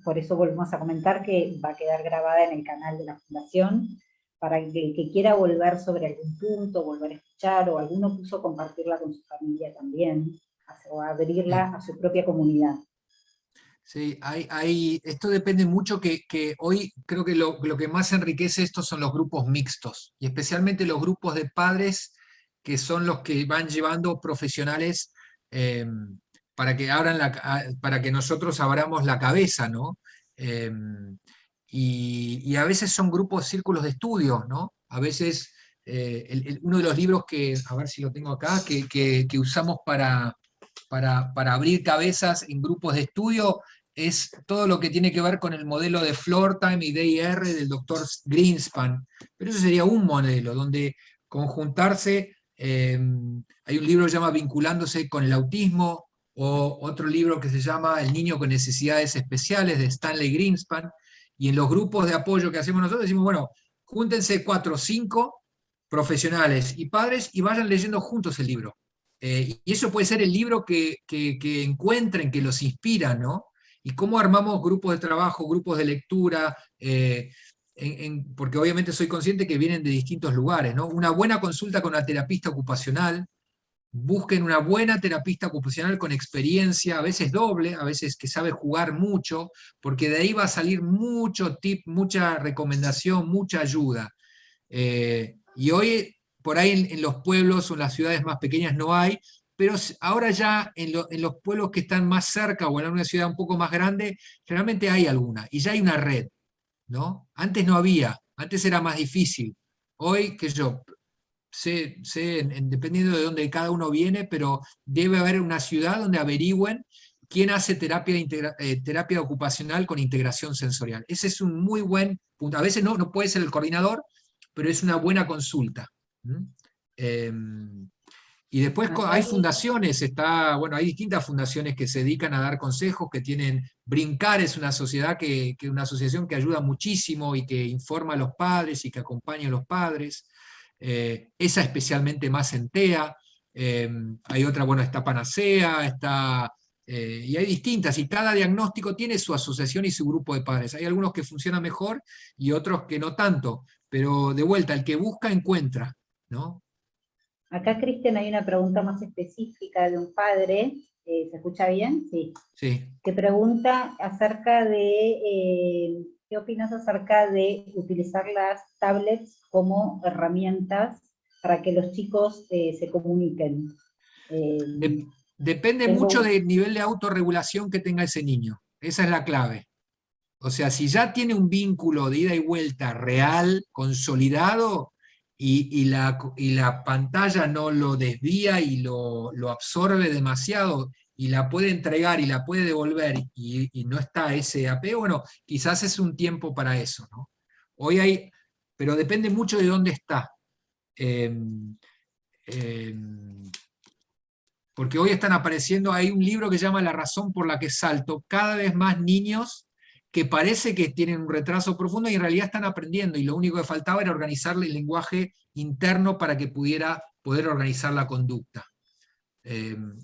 por eso volvemos a comentar que va a quedar grabada en el canal de la Fundación, para el que quiera volver sobre algún punto, volver a escuchar, o alguno puso compartirla con su familia también, o abrirla a su propia comunidad. Sí, esto depende mucho que hoy creo que lo que más enriquece esto son los grupos mixtos, y especialmente los grupos de padres que son los que van llevando profesionales para que para que nosotros abramos la cabeza, ¿no? Y a veces son grupos, círculos de estudio, ¿no? A veces uno de los libros a ver si lo tengo acá, que usamos para abrir cabezas en grupos de estudio, es todo lo que tiene que ver con el modelo de floor time y DIR del doctor Greenspan. Pero eso sería un modelo donde conjuntarse, hay un libro que se llama Vinculándose con el autismo, o otro libro que se llama El niño con necesidades especiales de Stanley Greenspan, y en los grupos de apoyo que hacemos nosotros decimos, bueno, júntense 4 o 5 profesionales y padres y vayan leyendo juntos el libro. Y eso puede ser el libro que encuentren, que los inspira, ¿no? Y cómo armamos grupos de trabajo, grupos de lectura, porque obviamente soy consciente que vienen de distintos lugares, ¿no? Una buena consulta con una terapista ocupacional, busquen una buena terapista ocupacional con experiencia, a veces doble, a veces que sabe jugar mucho, porque de ahí va a salir mucho tip, mucha recomendación, mucha ayuda. Y hoy, por ahí en los pueblos o en las ciudades más pequeñas no hay, pero ahora ya en los pueblos que están más cerca o en una ciudad un poco más grande, generalmente hay alguna, y ya hay una red, ¿no? Antes no había, antes era más difícil. Hoy, que yo sé dependiendo de dónde cada uno viene, pero debe haber una ciudad donde averigüen quién hace terapia ocupacional con integración sensorial. Ese es un muy buen punto. A veces no puede ser el coordinador, pero es una buena consulta. Y después hay fundaciones, bueno, hay distintas fundaciones que se dedican a dar consejos, que tienen, Brincar es una sociedad una asociación que ayuda muchísimo y que informa a los padres y que acompaña a los padres. Esa especialmente más en TEA. Hay otra, bueno, está Panacea, y hay distintas, y cada diagnóstico tiene su asociación y su grupo de padres. Hay algunos que funcionan mejor y otros que no tanto, pero de vuelta, el que busca encuentra, ¿no? Acá, Cristian, hay una pregunta más específica de un padre, ¿se escucha bien? Sí. Sí. Que pregunta acerca de, ¿qué opinas acerca de utilizar las tablets como herramientas para que los chicos se comuniquen? Depende mucho del nivel de autorregulación que tenga ese niño. Esa es la clave. O sea, si ya tiene un vínculo de ida y vuelta real, consolidado, y la pantalla no lo desvía y lo absorbe demasiado, y la puede entregar y la puede devolver, y no está ese apego, bueno, quizás es un tiempo para eso, ¿no? Hoy hay, pero depende mucho de dónde está. Porque hoy están apareciendo, hay un libro que se llama La razón por la que salto, cada vez más niños que parece que tienen un retraso profundo y en realidad están aprendiendo, y lo único que faltaba era organizarle el lenguaje interno para que pudiera poder organizar la conducta.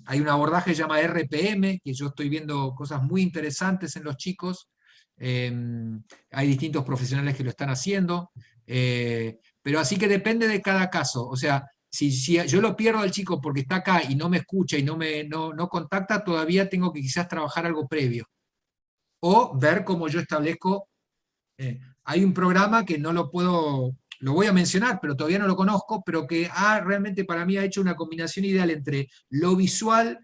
Hay un abordaje que se llama RPM, que yo estoy viendo cosas muy interesantes en los chicos. Hay distintos profesionales que lo están haciendo, pero así que depende de cada caso. O sea, si yo lo pierdo al chico porque está acá y no me escucha y no contacta, todavía tengo que quizás trabajar algo previo. O ver cómo yo establezco. Hay un programa que no lo puedo, lo voy a mencionar, pero todavía no lo conozco, pero que realmente para mí ha hecho una combinación ideal entre lo visual,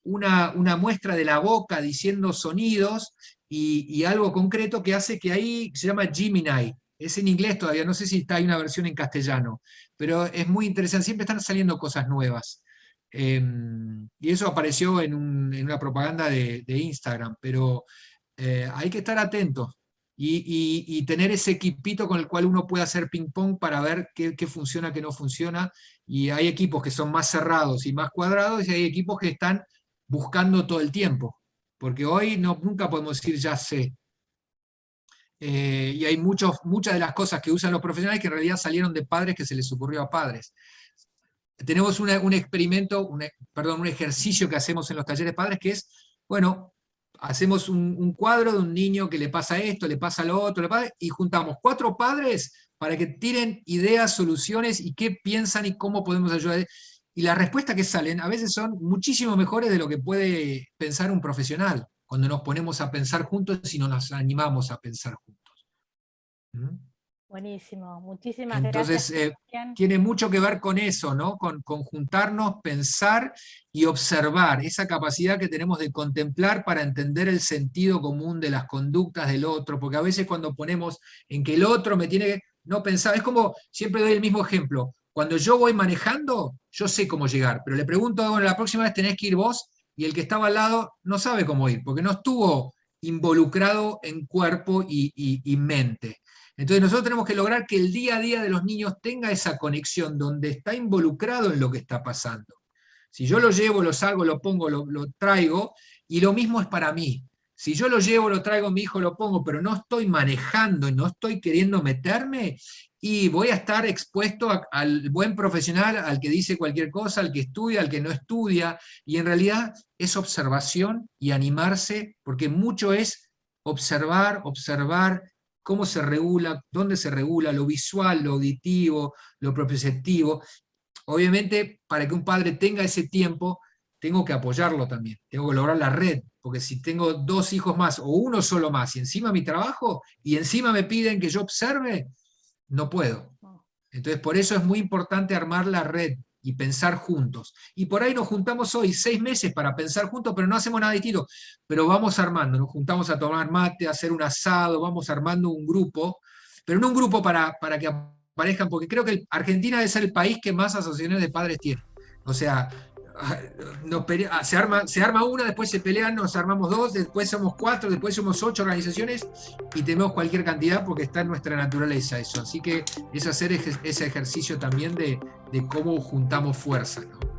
una muestra de la boca diciendo sonidos y algo concreto que hace que ahí se llama Gemini. Es en inglés todavía, no sé si hay una versión en castellano, pero es muy interesante, siempre están saliendo cosas nuevas. Y eso apareció en una propaganda de Instagram, pero hay que estar atentos y tener ese equipito con el cual uno puede hacer ping-pong para ver qué funciona, qué no funciona. Y hay equipos que son más cerrados y más cuadrados, y hay equipos que están buscando todo el tiempo, porque hoy nunca podemos decir ya sé. Y hay muchas de las cosas que usan los profesionales que en realidad salieron de padres que se les ocurrió a padres. Tenemos un experimento, un ejercicio que hacemos en los talleres padres, que es, bueno, hacemos un cuadro de un niño que le pasa esto, le pasa lo otro, y juntamos 4 padres para que tiren ideas, soluciones y qué piensan y cómo podemos ayudar. Y las respuestas que salen a veces son muchísimo mejores de lo que puede pensar un profesional, cuando nos ponemos a pensar juntos y nos animamos a pensar juntos. Buenísimo, muchísimas Entonces, gracias. Entonces, tiene mucho que ver con eso, ¿no? Con juntarnos, pensar y observar, esa capacidad que tenemos de contemplar para entender el sentido común de las conductas del otro, porque a veces cuando ponemos en que el otro me tiene que no pensar, es como, siempre doy el mismo ejemplo, cuando yo voy manejando, yo sé cómo llegar, pero le pregunto, bueno, la próxima vez tenés que ir vos, y el que estaba al lado no sabe cómo ir, porque no estuvo involucrado en cuerpo y mente. Entonces nosotros tenemos que lograr que el día a día de los niños tenga esa conexión donde está involucrado en lo que está pasando. Si yo lo llevo, lo salgo, lo pongo, lo traigo, y lo mismo es para mí. Si yo lo llevo, lo traigo, mi hijo lo pongo, pero no estoy manejando y no estoy queriendo meterme, y voy a estar expuesto al buen profesional, al que dice cualquier cosa, al que estudia, al que no estudia, y en realidad es observación y animarse, porque mucho es observar, cómo se regula, dónde se regula, lo visual, lo auditivo, lo propioceptivo. Obviamente, para que un padre tenga ese tiempo, tengo que apoyarlo también, tengo que lograr la red, porque si tengo 2 hijos más o uno solo más, y encima mi trabajo, y encima me piden que yo observe, no puedo. Entonces, por eso es muy importante armar la red y pensar juntos. Y por ahí nos juntamos hoy 6 meses para pensar juntos, pero no hacemos nada distinto. Pero vamos armando, nos juntamos a tomar mate, a hacer un asado, vamos armando un grupo, pero no un grupo para que aparezcan, porque creo que Argentina debe ser el país que más asociaciones de padres tiene. O sea, se arma una, después se pelean, nos armamos 2, después somos 4, después somos 8 organizaciones y tenemos cualquier cantidad porque está en nuestra naturaleza eso. Así que es hacer ese ejercicio también de cómo juntamos fuerzas, ¿no?